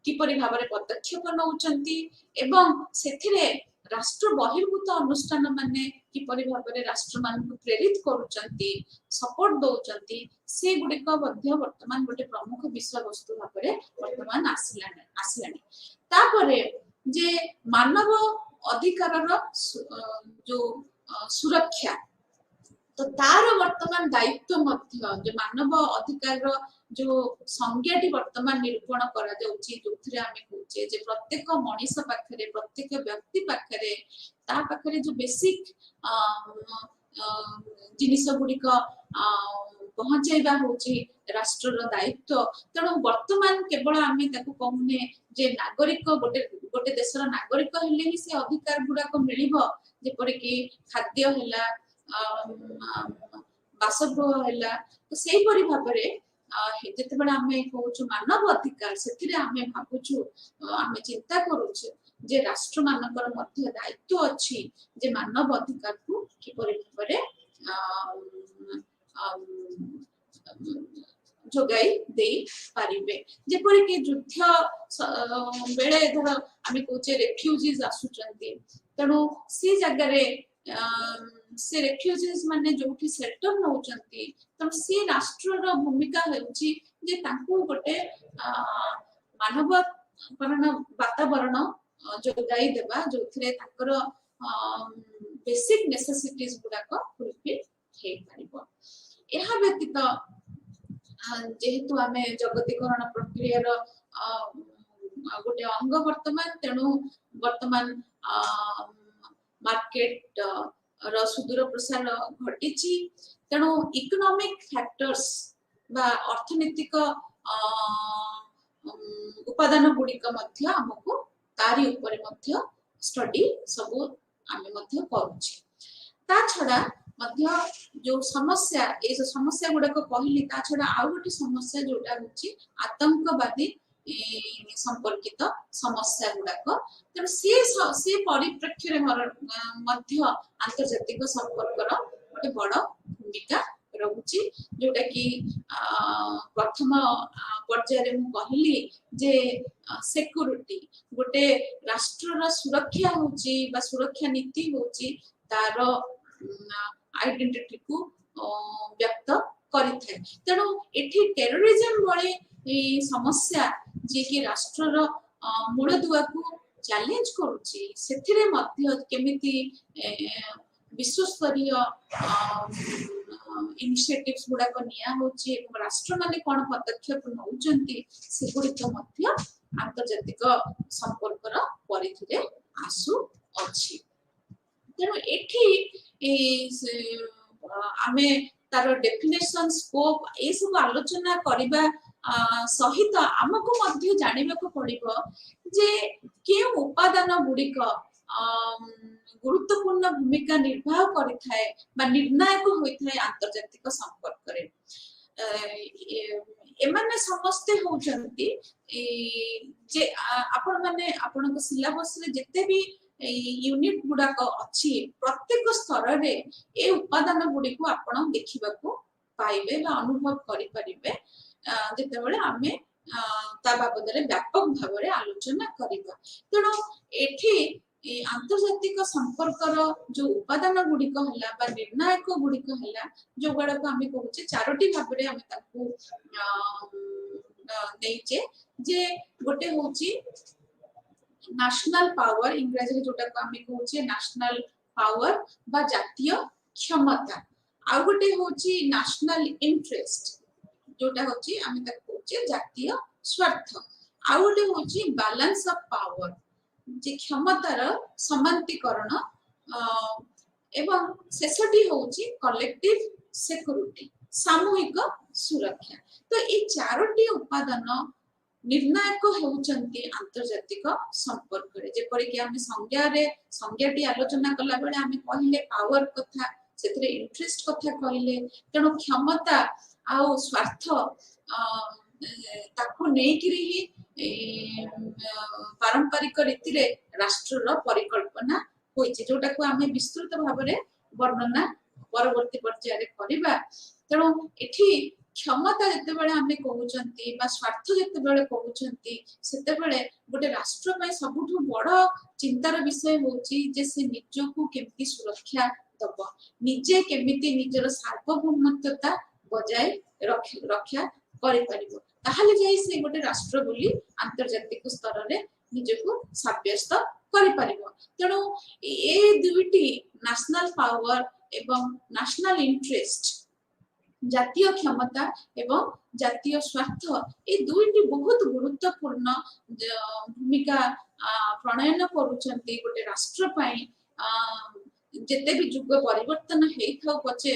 किपरि भाबरे पदक्षेप नउचंती एवं सेथिरे राष्ट्र बहिर्भूत अनुष्ठान माने किपरि भाबरे राष्ट्र मान को प्रेरित करूचंती सपोर्ट दउचंती से गुडी को मध्य वर्तमान गोटे प्रमुख विषय वस्तु भाबरे वर्तमान आसिलानी तापरे जे मानव अधिकार रो जो सुरक्षा तो तार वर्तमान दायित्व मध्य जो मानव अधिकार रो जो संज्ञाटी वर्तमान निरूपण करा जाउची जोथरे आमे कहूचे जे प्रत्येक मनीष पाखरे प्रत्येक व्यक्ति पाखरे ता पाखरे जो बेसिक जिनिस गुडी को पहुंचाइबा होची राष्ट्र रो दायित्व तेणु वर्तमान केवल आमे ताको कहूने जे नागरिक गोटे देशर नागरिक हेले ही से अधिकार गुडा को मिलिबो जेपरि कि खाद्य हैला बासगृह हैला तो सेही परि भाबरे जेते बेला आमे कहूछु मानव अधिकार सेथिरे आमे भाबुछु आमे चिंता करूछु जे राष्ट्र मानकर मध्य दायित्व अछि जे मानव अधिकार को किपरि भाबरे जोगाई दे पारिबे जेपरि कि युद्ध बेले धर आमे कोचे रेफ्यूजीज आसुचंती तेणु से जगह रे से रेफ्यूजीज माने जोठी सेल्टर नउचंती त से राष्ट्र रो भूमिका हेउची जे तांको गोटे मानव करण वातावरण जोगाई देबा जोथिरे ताकर बेसिक नेसेसिटीज गुडा को फुलफिल हे पारिबो एहा व्यतीत जेहेतु आमे जगतीकरण प्रक्रिया रो गोटे अंग वर्तमान तेणु वर्तमान मार्केट रो सुदूर प्रसार घटिची तेणु इकोनॉमिक फैक्टर्स बा अर्थनैतिक उपादान गुड़िक मध्य हमको तारी ऊपर मध्य स्टडी सब आमे मध्य करूची ता छडा मध्य जो समस्या ए जो समस्या गुडा को कहली ता छडा आ गोटे समस्या जोटा होची आतंकवादी संपर्कित समस्या गुडा को तर से परिप्रेक्ष्य रे मध्य अंतर्जातिक संपर्क रो गोटे बड़ भूमिका रहुची जोटा कि प्रथम पर्याय मु कहली जे सिक्योरिटी गोटे राष्ट्र रो सुरक्षा होची बा सुरक्षा नीति होची तार आइडेंटिटी को व्यक्त करिथाय तेणु एठी टेररिज्म वाले समस्या जे कि राष्ट्र रो मूल दुआ को चैलेंज करूची सेथिरे मध्य केमिति विश्व स्तरीय इनिशिएटिव्स गुडा को निया होची एवं राष्ट्र माने कोन पदक्षेप नउचंती से गुडिक मध्य अंतर्जातिक संपर्क रो परिधिरे आसु अछि तेणु एठी आमे तार डेफिनेशन स्कोप ए सब आलोचना करिबा सहित हमको मध्य जानिबा को पड़िबो जे के उपादान गुडिक गुरुत्वपूर्ण भूमिका निर्वाह करिथाय बा निर्णायक होइथाय अंतर्जातिक संपर्क रे एमाने समस्ते होचंती जे आपण माने आपण सिलेबस रे जते भी यूनिट गुडा को अच्छी प्रत्येक स्तर रे ए उपादान गुडी को आपण देखिबा को पाइबे बा अनुभव करि परिबे जते बेले आमे ता बाबद रे व्यापक भाव रे आलोचना करिबा तेणु एठी अंतर्जातिक संपर्क रो जो उपादान गुडी को हला बा निर्णायक गुडी को हला जो गडा को आमे कहूचे चारोटी भाव रे आमे ताकू देइचे जे गोटे होची नेशनल पावर इंग्रजी जोटा को आमे कहूचे नेशनल पावर बा जातीय क्षमता आ गोटे होची नेशनल इंटरेस्ट जोटा होची आमे तक कहूचे जातीय स्वार्थ आ गोटे होची बैलेंस ऑफ पावर जे क्षमतार समांतिकरण एवं शेषटी होची कलेक्टिव सिक्योरिटी सामूहिक सुरक्षा तो ए चारोटी उपादान निर्णायक होउचंती अंतर्जातिक संपर्क रे जेपरि कि हम संज्ञाटी आलोचना कला बेले हम कहिले पावर कथा सेतरे इंटरेस्ट कथा कहिले तेणु क्षमता आ स्वार्थ ताको नेकिरी ही पारंपरिक रीति रे राष्ट्र रो परिकल्पना होइचे जोटा को हम विस्तृत भाव रे वर्णना परवर्ती पर्याय रे करिबा तेणु एठी क्षमता जते बेले हमें कहउचंती बा स्वार्थ जते बेले कहउचंती सेते बेले गोटे राष्ट्र पय सबुठु बड़ चिंतार विषय होची जे से निज को केमिति सुरक्षा दब निजे केमिति निजर सार्वभौमत्वता बजाय रक्षा करि परिबो ताहाले जाई से गोटे राष्ट्र बोली अंतर्जातिक स्तर रे निज को साब्यस्त करि परिबो तेणु ए दुइटी नेशनल पावर एवं नेशनल इंटरेस्ट जातीय क्षमता एवं जातीय स्वार्थ ए दुइटी बहुत गुरुत्वपूर्ण भूमिका प्रणयन करूचंती गोटे राष्ट्र पई जेते भी युग परिवर्तन हेई थाउ पछे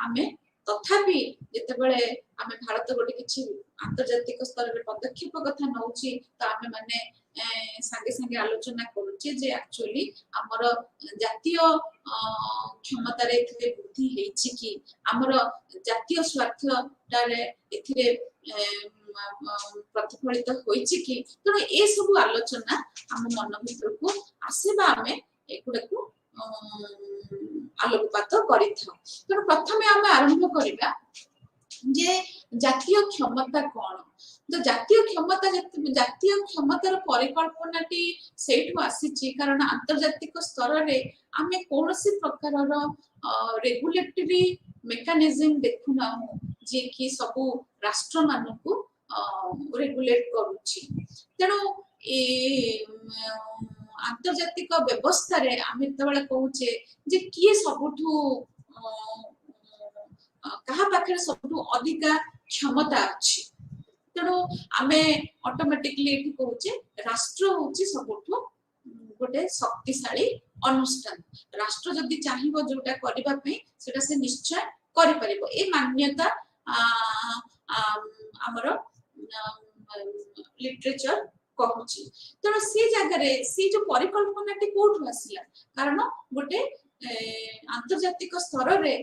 आमे तथापि जेते बेले आमे भारत गोटे किछि अंतर्जातिक स्तर रे पदक्षेप कथा नउची त आमे माने संगे संगे आलोचना करुचे जे एक्चुअली हमर जातीय क्षमता रे एथिरे वृद्धि हेछि कि हमर जातीय स्वार्थ डारे एथिरे प्रतिफलित होइछि कि तो ए सब आलोचना हम मन भीतर को आसेबा हमें एकुडा को आलोकपात करिथौ। तो प्रथमे हम आरंभ करिबा जे जातीय क्षमता कोन। तो जातीय क्षमतार परिकल्पनाटी सेठु आसीछि कारण अंतर्जातिक स्तर रे आमे कोनोसी प्रकारर रेगुलेटरी मेकानिज्म देखुना जे कि सबु राष्ट्र मानकु रेगुलेट करूछि। तेणु ए अंतर्जातिक व्यवस्था रे आमे तबले कहूचे जे किए सबुठु कहा पाखे सबुठु अधिका क्षमता अछि। तेणु आमे ऑटोमेटिकली एठी कहूचे राष्ट्र होची सबुठु गोटे शक्तिशाली अनुष्ठान। राष्ट्र जदि चाहिबो जोटा करिबा पे सेटा से निश्चय करि परिबो। ए मान्यता हमरो लिटरेचर कहूची। तेणु से जगह रे से जो परिकल्पनाटी कोठु आसिला कारण गोटे अंतर्जातिक स्तर रे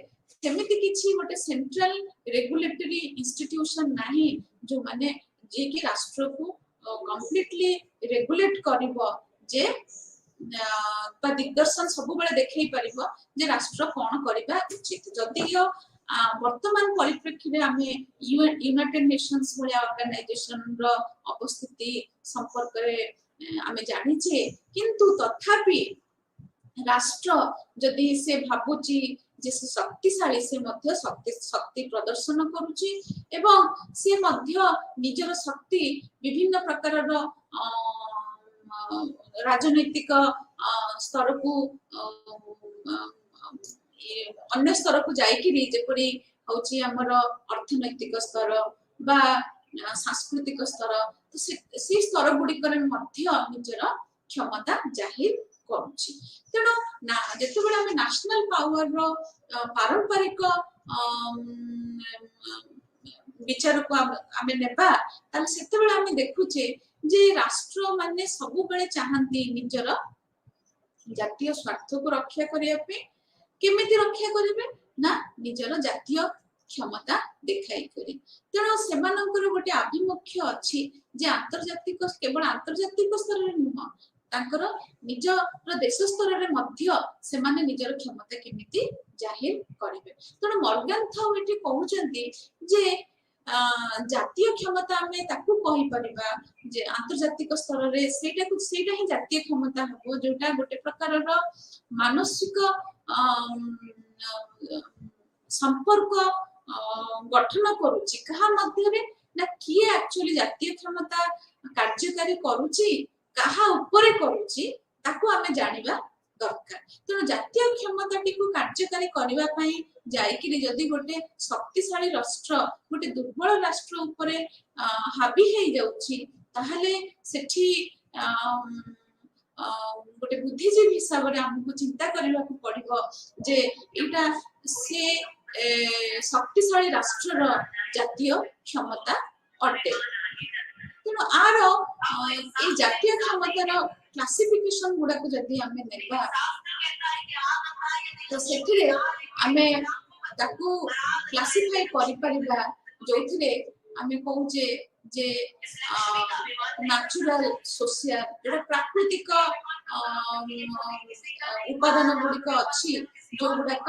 सेमिति किछि गोटे सेंट्रल रेगुलेटरी इंस्टीट्यूशन नाही जो माने जे कि राष्ट्र को कंप्लीटली रेगुलेट करिवो जे दिग्दर्शन सब बेले देखै परिबो जे राष्ट्र कोन करिबा उचित। जदियो वर्तमान परिप्रेक्षी रे हमें यूनाइटेड नेशंस भलिया ऑर्गेनाइजेशन रो अवस्थिति संपर्क रे हमें जानि छे किंतु तथापि राष्ट्र जदि से भाबुची जे शक्तिशाली से मध्य शक्ति प्रदर्शन करुची एवं से मध्य निजर शक्ति विभिन्न प्रकार राजनैतिक स्तर को अन्य स्तर को जाइकिरी जेपरी होची हमर अर्थनैतिक स्तर बा सांस्कृतिक स्तर तो से स्तर गुडी करे मध्य निजर क्षमता जाहिर करुची। तेणु ना जेतेबेले हम नेशनल पावर रो पारंपरिक विचार को आमे नेबा ताल सेतेबेले हम देखुचे जे राष्ट्र माने सब बेले चाहंती निजर जातीय स्वार्थ को रक्षा करिया पे केमिति रक्षा करिवे ना निजर जातीय क्षमता देखाई करी। तेणु सेमानंकर गोटे आभिमुख्य अछि जे अंतर्जातिक केवल अंतर्जातिक स्तर रे नुह तांकर निजर देश स्तर रे मध्य सेमाने निजर क्षमता केमिति जाहिर करिवे। तेणु मॉर्गन थाउ एठी कहउचंती जे जातीय क्षमता हमें ताकू कहि परिबा जे अंतर्जातिक स्तर रे सेटा ही जातीय क्षमता हबो जोटा गोटे प्रकार रो मानसिक संपर्क गठन करूची कहा मध्य रे ना किए एक्चुअली जातीय क्षमता कार्यकारी करूची कहा ऊपर करूची ताकू हमें जानिबा दरकार। तेणु जातीय क्षमताटी को कार्यकारी करबा पई जाइकिरी जदि गोटे शक्तिशाली राष्ट्र गोटे दुर्बल राष्ट्र ऊपरे हावी हे जाउची ताहले सेठी गोटे बुद्धिजीवी हिसाब रे हमको चिंता करबा को पड़िबो जे एटा से शक्तिशाली राष्ट्र रो जातीय क्षमता अटे। तेणु आरो ए जातीय क्षमतार क्लासिफिकेशन गुडा को जदि हमें नेबा तो सेथिरे हमें ताकू क्लासिफाई करि परिबा जोथिरे हमें कहूचे जे नेचुरल सोशल जो प्राकृतिक उपादान गुडिक अछि जो गुडाक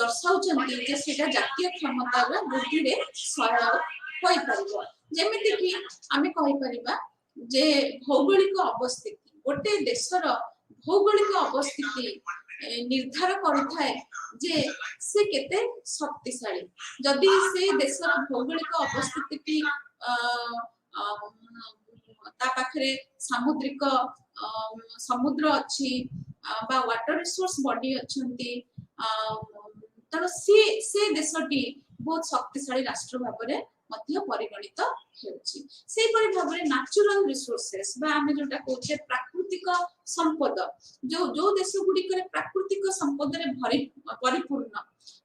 दर्शाउचंती जे सेटा जातीय क्षमतार वृद्धि रे सहायक होई परिबो। जेमिति कि हमें कहि परिबा जे भौगोलिक अवस्थिति गोटे देशर भौगोलिक अवस्थिति निर्धार करथाय जे से केते शक्तिशाली। जदि से देशर भौगोलिक अवस्थिति ता पाखरे सामुद्रिक समुद्र अछि बा वाटर रिसोर्स बॉडी अछंती तर से देशटी बहुत शक्तिशाली राष्ट्र भाबरे मध्य परिगणित हेउची। से परि भाबरे नेचुरल रिसोर्सेस बा हमें जोटा कहछे प्राकृतिक संपद जो देश गुडी करे प्राकृतिक संपद रे परिपूर्ण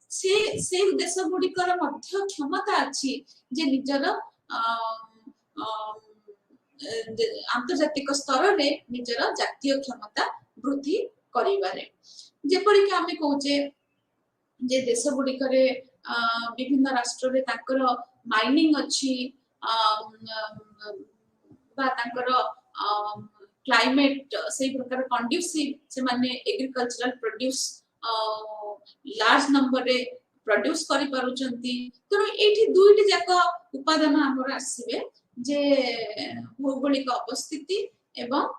से देश गुडी करे मध्य क्षमता अछि जे निजर आंतर्जातिक स्तर रे निजर जातीय क्षमता वृद्धि करिबारे जेपरि कि आमे कहूचे जे देश गुडी करे विभिन्न राष्ट्र रे ताकर माइनिंग अछि बा ताकर क्लाइमेट से प्रकार कंड्यूसिव से माने एग्रीकल्चरल प्रोड्यूस लार्ज नंबर रे प्रोड्यूस करि पारुचंती तो एठी दुईटी जाक उपादान हमर आसीबे जे भौगोलिक अवस्थिति एवं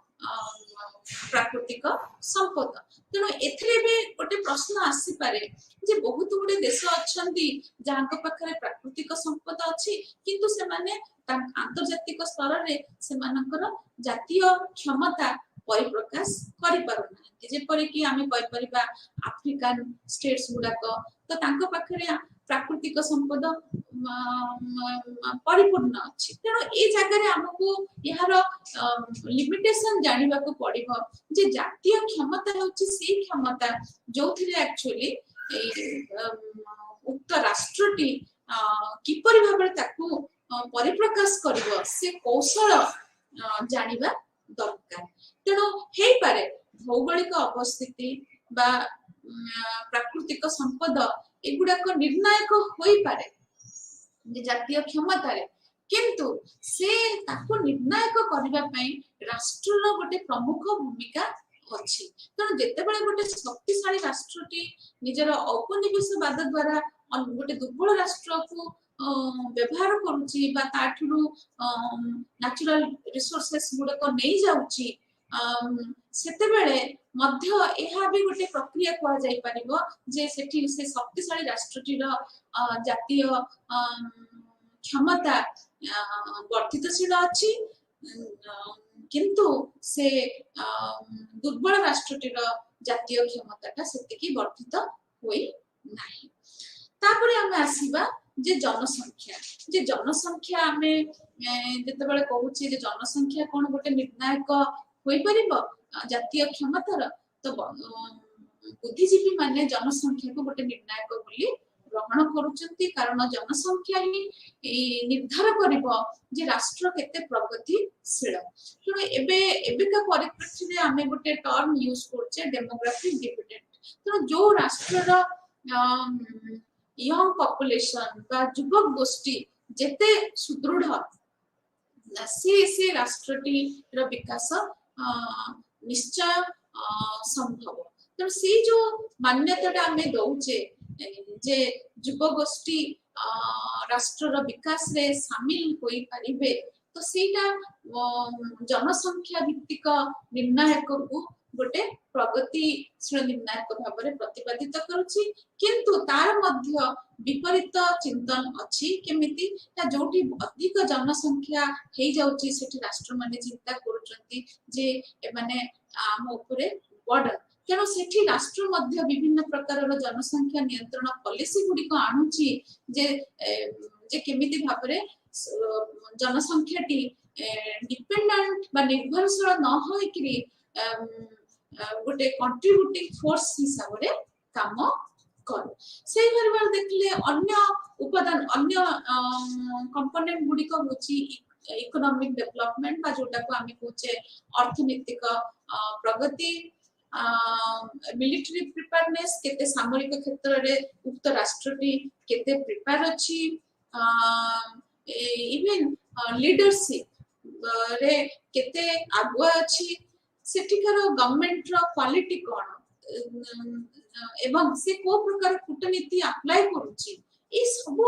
प्राकृतिक संपद तेणु एथिरे भी गोटे प्रश्न आसी पारे जे बहुत गुडे देश अछंती जहां पाखरे प्राकृतिक संपद अछि किंतु से माने आंतर्जातिक स्तर रे से मानकर जातीय क्षमता परिप्रकाश करि पारुना जेपरि कि आमे कहि परिबा अफ्रीकन स्टेट्स गुडाक तो तांको पाखरे प्राकृतिक संपद परिपूर्ण अछि तेणु ए जगह रे हमकु यार लिमिटेशन जानिबा को पड़िबो जे जातीय क्षमता होछि से क्षमता जोथिरे एक्चुअली उक्त राष्ट्रटी किपरि भाबरे ताकू परिप्रकाश करिवो से कौशल जानिबा दरकार तेणु हे पारे भौगोलिक अवस्थिति बा प्राकृतिक संपद एगुडा को निर्णायक होई पारे जे जातीय क्षमता रे किंतु से ताको निर्णायक करबा पई राष्ट्रर गोटे प्रमुख भूमिका अछि तेणु जेते बेले गोटे शक्तिशाली राष्ट्रटी निजर औपनिवेशवाद द्वारा गोटे दुर्बल राष्ट्र को व्यवहार करूची बा ताठुरु नेचुरल रिसोर्सेस गुडे को नै जाउची सेते बेले मध्य एहा भी गोटे प्रक्रिया को जाई परिबो जे सेठी से शक्तिशाली राष्ट्रटीर जातीय क्षमता वर्धितशील अछि किंतु से दुर्बल राष्ट्रटीर जातीय क्षमताटा सेतिकी वर्धित होई नाही तापरे हम आसीबा जे जनसंख्या आमे जते बेले कहूची जे जनसंख्या कोन गोटे निर्णायक होई परिबो जातीय क्षमतार तो बुद्धिजीवी माने जनसंख्या को गोटे निर्णायक बोली ग्रहण करूचंती कारण जनसंख्या ही निर्धार करिबो जे राष्ट्र केते प्रगतिशील तो एबे का परिप्रेक्षी रे आमे गोटे टर्म यूज करछे डेमोग्राफिक डिविडेंड तो जो राष्ट्र रो यंग पॉपुलेशन बा युवक गोष्ठी जेते सुदृढ़ से राष्ट्रटी रो विकास निश्चय संभव तो से जो मान्यता आमे दउचे जे युवा गोष्ठी राष्ट्र विकास रे शामिल होई परिबे तो सेटा जनसंख्या भित्तिक निर्णायक को गोटे प्रगतिशील निर्णायक भाव में प्रतिपादित करुछि किंतु तार मध्य विपरीत चिंतन अछि केमिति ता जोटी अधिक जनसंख्या हे जाउछि सेठी राष्ट्र माने चिंता करूचंती जे माने आम ऊपरे बर्डन तेणु सेठी राष्ट्र मध्य विभिन्न प्रकार जनसंख्या नियंत्रण पॉलिसी गुडी को आणुची जे केमिति भाबरे जनसंख्याटी डिपेंडेंट बा निर्भरशील न होई कि गोटे कंट्रीब्यूटिंग फोर्स हिसाब रे काम कर सेही परबार देखले अन्य उपादान अन्य कंपोनेंट गुडी को होची इकोनॉमिक डेवलपमेंट बा जोटा को आमे कहूचे अर्थनैतिक प्रगति मिलिटरी प्रिपेयरनेस केते सामरिक क्षेत्र रे उक्त राष्ट्रटी केते प्रिपेयर अछि इवन लीडरशिप रे केते आगुआ अछि सेठिकार गवर्नमेंट रो क्वालिटी कोन एवं से को प्रकार कूटनीति अप्लाई करूची ई सब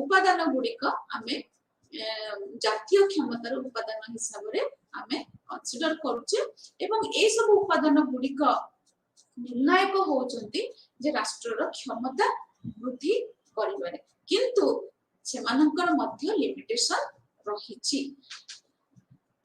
उपादान गुडी को आमे जातीय क्षमतार उपादान हिसाब रे आमे कंसीडर करूचे एवं ए सब उपादान गुडी को निर्णायक होचंती जे राष्ट्रर क्षमता वृद्धि करिबारे किंतु सेमानकर मध्य लिमिटेशन रहिछि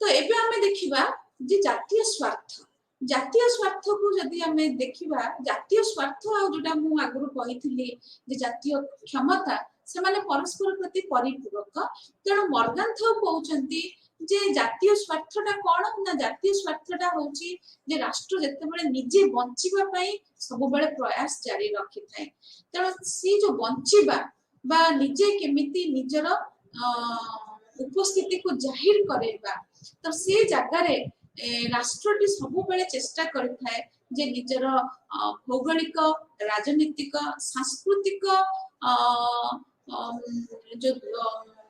तो एबे आमे देखिबा जे जातीय स्वार्थ को जदि हमें देखिबा जातीय स्वार्थ आ जोटा मु आगु कहिथिली जे जातीय क्षमता से माने परस्पर प्रति परिपूरक तेणु मॉर्गन थो कहउचंती जे जातीय स्वार्थटा कोन ना जातीय स्वार्थटा होची जे राष्ट्र जते बेले निजे बंचिबा पई सब बेले प्रयास जारी रखि थाए तेणु सी जो बंचिबा बा निजे केमिति निजर उपस्थिति को जाहिर करेबा तो से जगार राष्ट्रटी सब बेले चेष्टा करिथाए जे निजर भौगोलिक राजनीतिक सांस्कृतिक जो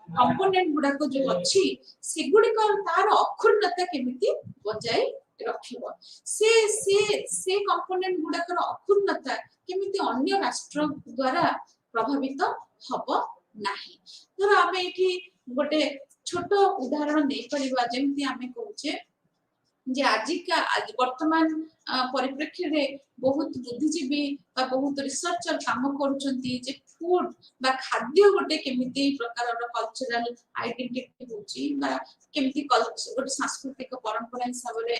कंपोनेंट गुड़ाक जो अच्छी सेगुड़िक तार अखुरता केमिति बजाय रखिबो से कंपोनेंट गुड़ाकर अखुरता केमिति अन्य राष्ट्र द्वारा प्रभावित हब नाही। धर आमे एठी गोटे छोट उदाहरण नै परिबा जेमति आमे कहूचे जे आज वर्तमान परिप्रेक्षी रे बहुत बुद्धिजीवी बहुत रिसर्चर काम करूछंती जे फूड बा खाद्य गोटे केमिति प्रकार कल्चरल आइडेंटिटी होची बा केमिति कल्चर गोटे सांस्कृतिक परंपरा हिसाब रे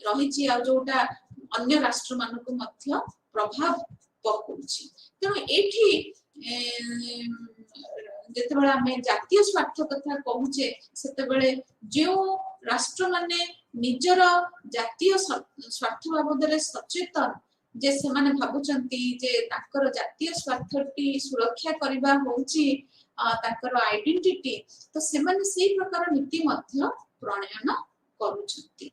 रहिची आ जोटा अन्य राष्ट्र मानको मध्य प्रभाव पकुची। तेणु एठी जेतेबेले आमे जातीय स्वार्थ कथा कहूचे सेतेबेले जो राष्ट्र माने निजर जातीय स्वार्थ बाबदरे सचेतन जे से माने भाबुचंती जे ताकर जातीय स्वार्थटी सुरक्षा करिबा होची ताकर आइडेंटिटी तो से माने सेही प्रकार नीति मध्य प्रणयन करूचंती।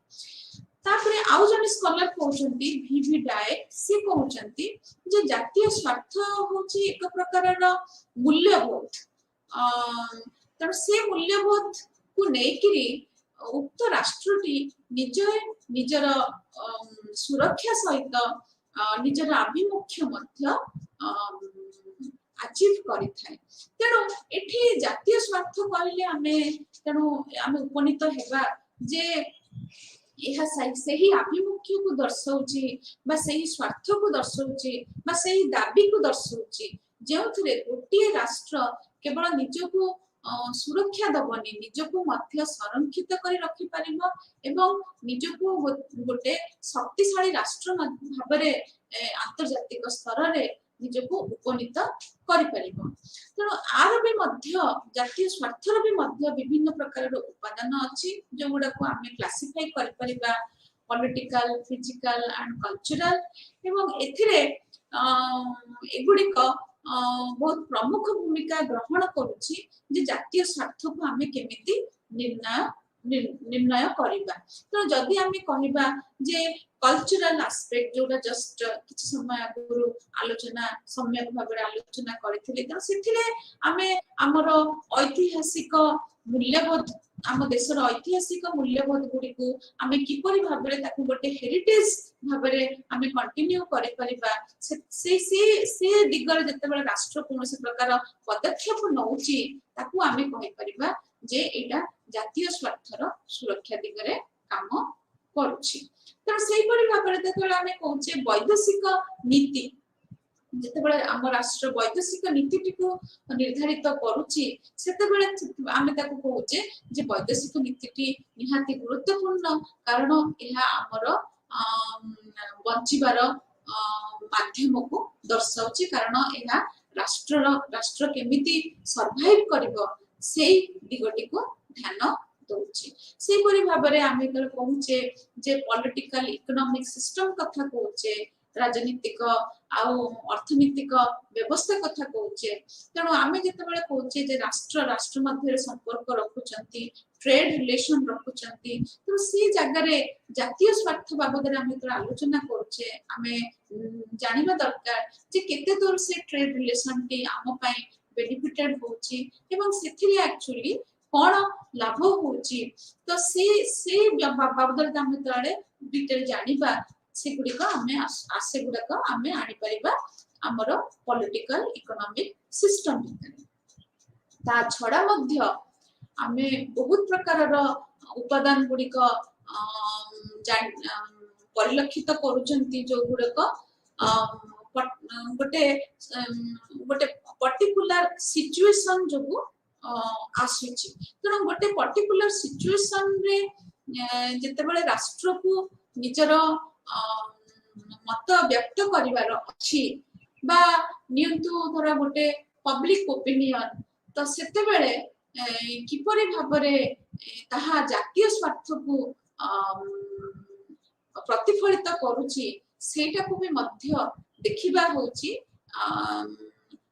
तापरे आउ जने स्कॉलर कहउचंती वीवी डाय से कहउचंती जे जातीय स्वार्थ होची एक प्रकारर मूल्यबोध तर से मूल्यबोध को नेकिरी उक्त राष्ट्रटी निजर सुरक्षा सहित निजर आभिमुख्य मध्य अचीव करिथाय। तेणु एठी जातीय स्वार्थ कहले तेणु आमे उपनीत हेबा जे यह सही आभिमुख्य को दर्शाउची बा सही स्वार्थ को दर्शाउची बा सही दाबी को दर्शाउची जेउथरे गोटे राष्ट्र केवल निजको सुरक्षा दबनी निजको मध्य संरक्षित करी रखि परिबो एवं निजको गोटे शक्तिशाली राष्ट्र भाबरे अंतर्जातिक स्तर रे निजको उपनीत करि परिबो। तेणु आर भी मध्य जातीय स्वार्थर भी मध्य विभिन्न प्रकार उपादान अछि जो गुडा को आमे क्लासिफाई करि परिबा पॉलिटिकल फिजिकल एंड कल्चरल एवं एथिरे एगुडिक बहुत प्रमुख भूमिका ग्रहण करुछि जे जातीय स्वार्थ को आमे केमिति निर्णय करिबा। तो जदि आमे कहिबा जे कल्चरल एस्पेक्ट जोटा जस्ट किछ समय आगुरु आलोचना सम्यक भाबरे आलोचना करथिले त सेथिले आमे हमर ऐतिहासिक मूल्यबोध आम देशर ऐतिहासिक मूल्यबोध गुडी को आमे किपरि भाबरे ताकु गोटे हेरिटेज भाबरे आमे कंटिन्यू करि परिबा से दिगरे जतेबेले राष्ट्र कोनोसी प्रकार पदक्षेप नउची ताकु आमे कहि परिबा जे एटा जातीय स्वार्थर सुरक्षा दिगरे काम करूची। त सेही परि भाबरे जतेबेले आमे कहूचे वैदेशिक नीति जेतेबेले आम राष्ट्र वैदेशिक नीति को निर्धारित करूची सेतेबेले आमे ताकु कहूचे जे वैदेशिक नीति निहाती गुरुत्वपूर्ण कारण एहा हमर बंचिबार माध्यम को दर्शाउची कारण एहा राष्ट्र केमिति सर्वाइव करिवो सेही दिगटी को ध्यान दउची। सेही परि भाबरे आमे कहूचे जे पॉलिटिकल इकोनॉमिक सिस्टम कथा कहूचे राजनीतिक आउ अर्थनीतिक व्यवस्था कथा कहूचे तेणु आमे जेतेबेले कहूचे जे राष्ट्र मध्य संपर्क रखुचंती ट्रेड रिलेशन रखुचंती तो सी जगह रे जातीय स्वार्थ बाबद आमे तो आलोचना करूचे आमे जानिबा दरकार जे केते दूर से ट्रेड रिलेशन टी आम पई बेनिफिटेड होची एवं सेथिले एक्चुअली कोन लाभ होची तो से बाबद आमे तळे डिटेल जानिबा से गुडिका आमे आसे गुडका आमे आनि परिबा हमर पॉलिटिकल इकोनॉमिक सिस्टम ता छडा मध्य आमे बहुत प्रकार उपादान गुडिक परिलक्षित करूचंती जो गुडक गोटे पर्टिकुलर सिचुएशन जो आसुची तेणु गोटे पर्टिकुलर सिचुएशन रे जेतेबेले राष्ट्र को निजर मत व्यक्त करिवार अछि बा नियंतु धरा गोटे पब्लिक ओपिनियन तो सेते बेले किपरि भाबरे ताहा जातीय स्वार्थ को प्रतिफलित करूची सेटा को भी मध्य देखिबा होची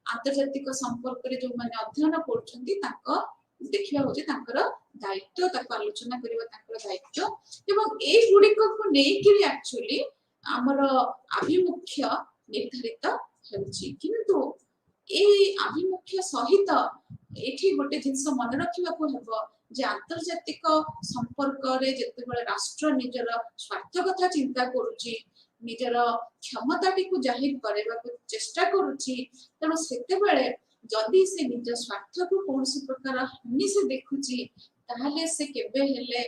अंतर्जातिक संपर्क रे जो माने अध्ययन करछंती ताको देखिबा होची तांकर दायित्व ताको आलोचना करिबा तांकर दायित्व एवं ए गुडिक को नेकिरी एक्चुअली हमर अभिमुख्य निर्धारित हेउची किंतु ए अभिमुख्य सहित एठी गोटे जिंस मन रखिबा को हेबो जे आंतर्जातिक संपर्क रे जेतेबेले राष्ट्र निजर स्वार्थ कथा चिंता करूची निजर क्षमताटी को जाहिर करेबा को चेष्टा करूची तनो सेतेबेले जदि से निज स्वार्थ को कोनसी प्रकार हानि से देखुची ताहले से केबे हेले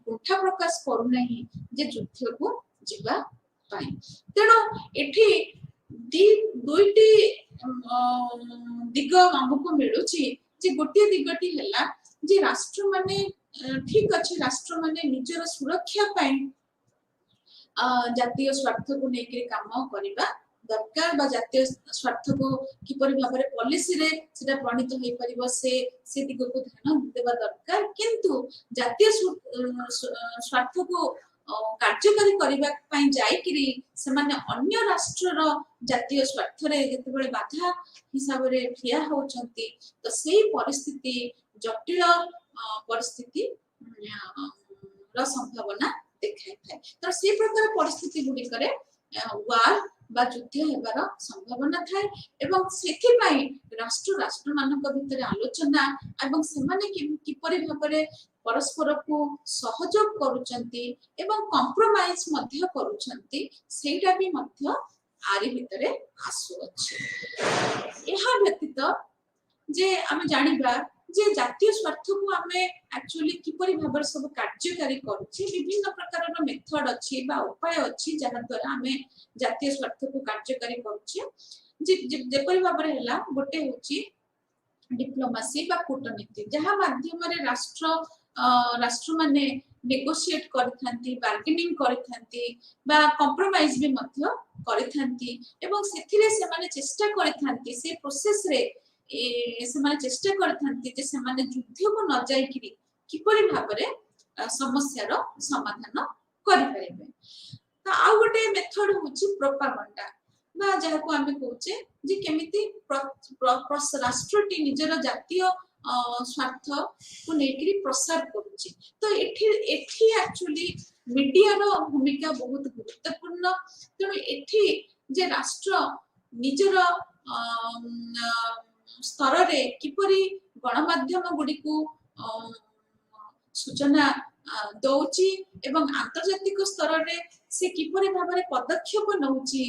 कुंठा प्रकाश करू नहीं जे युद्ध को जिबा पाई तेनो एठी दुईटी दिग हमको मिलुची जे गोटे दिगटी हैला जे राष्ट्र माने ठीक अछि राष्ट्र माने निजर सुरक्षा पाई जातीय स्वार्थ को लेके काम करिबा दरकार बा जातीय स्वार्थ को किपरि भाबरे पॉलिसी रे सेटा प्रणीत होई परिबो से दिग को ध्यान देबा दरकार किंतु जातीय स्वार्थ को कार्यकारी करबा पई जाई कि से माने अन्य राष्ट्र रो जातीय स्वार्थ रे जेतेबेले बाधा हिसाब रे ठिया होचंती तो सेही परिस्थिति जटिल परिस्थिति रो संभावना देखाई थाए तो से प्रकार परिस्थिति गुडी करे वार बा युद्ध हेबार संभावना थाए एवं सेथि पई राष्ट्र राष्ट्र मानक भितर आलोचना एवं सेमाने किपरि भाबरे परस्पर को सहयोग करूचंती एवं कंप्रोमाइज मध्य करूचंती सेटा भी मध्य आरि भितरे आसु अछि एहा व्यतीत जे हम जानिबा जे जातीय स्वार्थ को हमें एक्चुअली किपरि भाबर सब कार्यकारी करूची विभिन्न प्रकार रो मेथड अछि बा उपाय अछि जहा द्वारा हमें जातीय स्वार्थ को कार्यकारी करूची जे परि भाबर हैला गोटे होची डिप्लोमेसी बा कूटनीति जहा माध्यम रे राष्ट्र माने नेगोशिएट करथांती बार्गेनिंग करथांती बा कंप्रोमाइज भी मध्य करथांती एवं सेथिरे से माने चेष्टा करथांती से प्रोसेस रे से माने चेष्टा करथांती जे से माने युद्ध को न जाई कि किपरि भाबरे समस्या रो समाधान करि परिबे त आ गोटे मेथड होची प्रोपागेंडा बा जहा को हमें कहूचे जे केमिति राष्ट्रटी निजर जातीय स्वार्थ को लेकरी प्रसार करूची तो एठी एक्चुअली मीडिया रो भूमिका बहुत गुरुत्वपूर्ण तेणु एठी जे राष्ट्र निजर स्तर रे किपरि गणमाध्यम गुडी को सूचना दौची एवं आंतर्जातिक स्तर रे से किपरि भाबरे पदक्षेप नउची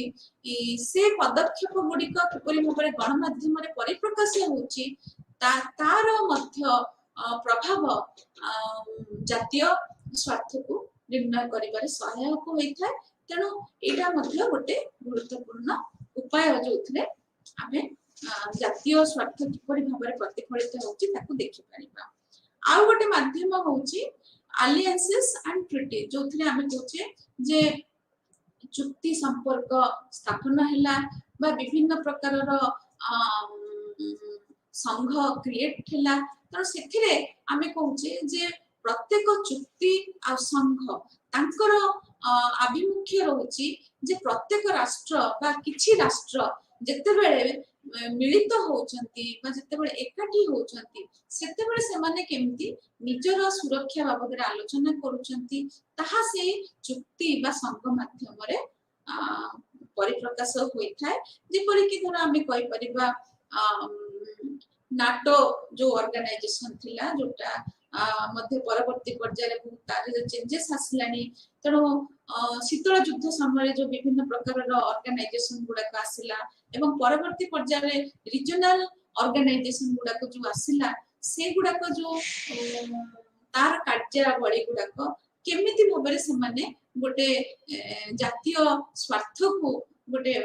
से पदक्षेप गुडी को किपरि भाबरे गणमाध्यम रे परिप्रकाश होउची तार मध्य प्रभाव जातीय स्वार्थ को निर्णय करिबारे सहायक होइथाय तेणु एटा मध्य गोटे गुरुत्वपूर्ण उपाय जोथले आमे जातीय स्वार्थ किपरि भाबरे प्रतिफलित होउची ताकू देखि परिबा आ गोटे माध्यम होउची अलायंसेस एंड ट्रीटी जोथले आमे कहूचे जे चुक्ति संपर्क स्थापन हैला बा विभिन्न प्रकार रो संघ क्रिएट हैला तो सेथिरे आमे कहूचे जे प्रत्येक चुक्ति आ संघ तांकर अभिमुख्य रहउची जे प्रत्येक राष्ट्र बा किछि राष्ट्र जेतेबेले मिलित होचंती बा जेतेबेले एकाठी होचंती सेतेबेले से माने केमती निजर सुरक्षा बाबद आलोचना करूचंती ताहा से चुक्ति बा संघ माध्यम रे परिप्रकाश होई थाए जेपरि कि धर आमे कहि परिबा नाटो जो ऑर्गेनाइजेशन थिला जोटा मध्य परवर्ती पर्याय रे बहुत तारे चेंजेस आसलानी तणो शीतल युद्ध समय जो विभिन्न प्रकार ऑर्गेनाइजेशन गुडा आसिला एवं परवर्ती पर्याय रे रीजनल ऑर्गेनाइजेशन गुडा को जो आसिला से गुडा को जो तार कार्यावली गुडा को केमिति भाबरे से माने गोटे जातीय स्वार्थ को गोटे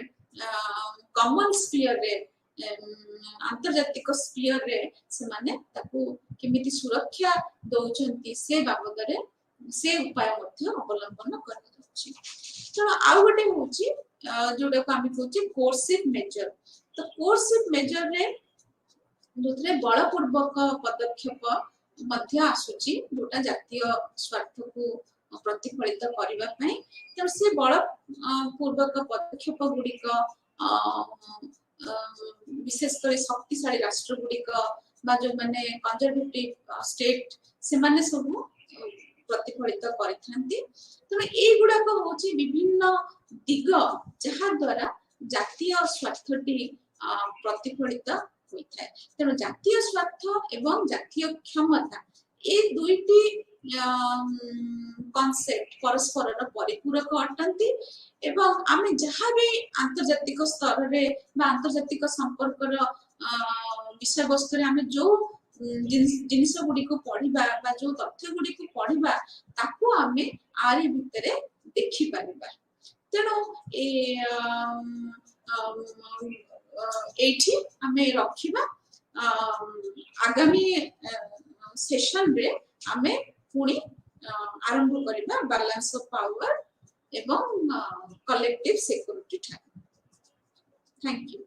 कॉमन स्फीयर रे आंतर्जातिक स्फीयर रे से माने ताको केमिति सुरक्षा दोचंती से बाबद रे से उपाय मध्य अवलंबन करछि तो आ गोटे होची जोडा को आमी कहूची कोर्सिव मेजर तो कोर्सिव मेजर रे जोथले बलपूर्वक पदक्षेप मध्य आसुची जोटा जातीय स्वार्थ को प्रतिफलित करबा पई त से बलपूर्वक पदक्षेप गुडी को विशेष कर शक्तिशाली राष्ट्र गुडी को बा जो माने कंजर्वेटिव स्टेट से माने सब प्रतिफलित करिथांती। तो ए गुडा को होची विभिन्न दिग जहा द्वारा जातीय स्वार्थटी प्रतिफलित होइथाय। तेणु जातीय स्वार्थ एवं जातीय क्षमता ए दुईटी कॉन्सेप्ट परस्पर परिपूरक अटंती एवं आमे जहाँ भी आंतर्जातिक स्तर रे बा आंतर्जातिक संपर्क विषय वस्तु रे आमे जो जिनिस गुडी को पढ़िबा बा जो तथ्य गुडी को पढ़िबा ताको आमे आरी भितरे देखि परिबा। तेणु ए एठी आमे रखिबा आगामी सेशन रे आमे पुणी आरंभ करिबा बैलेंस ऑफ पावर एवं कलेक्टिव सिक्योरिटी। Thank you.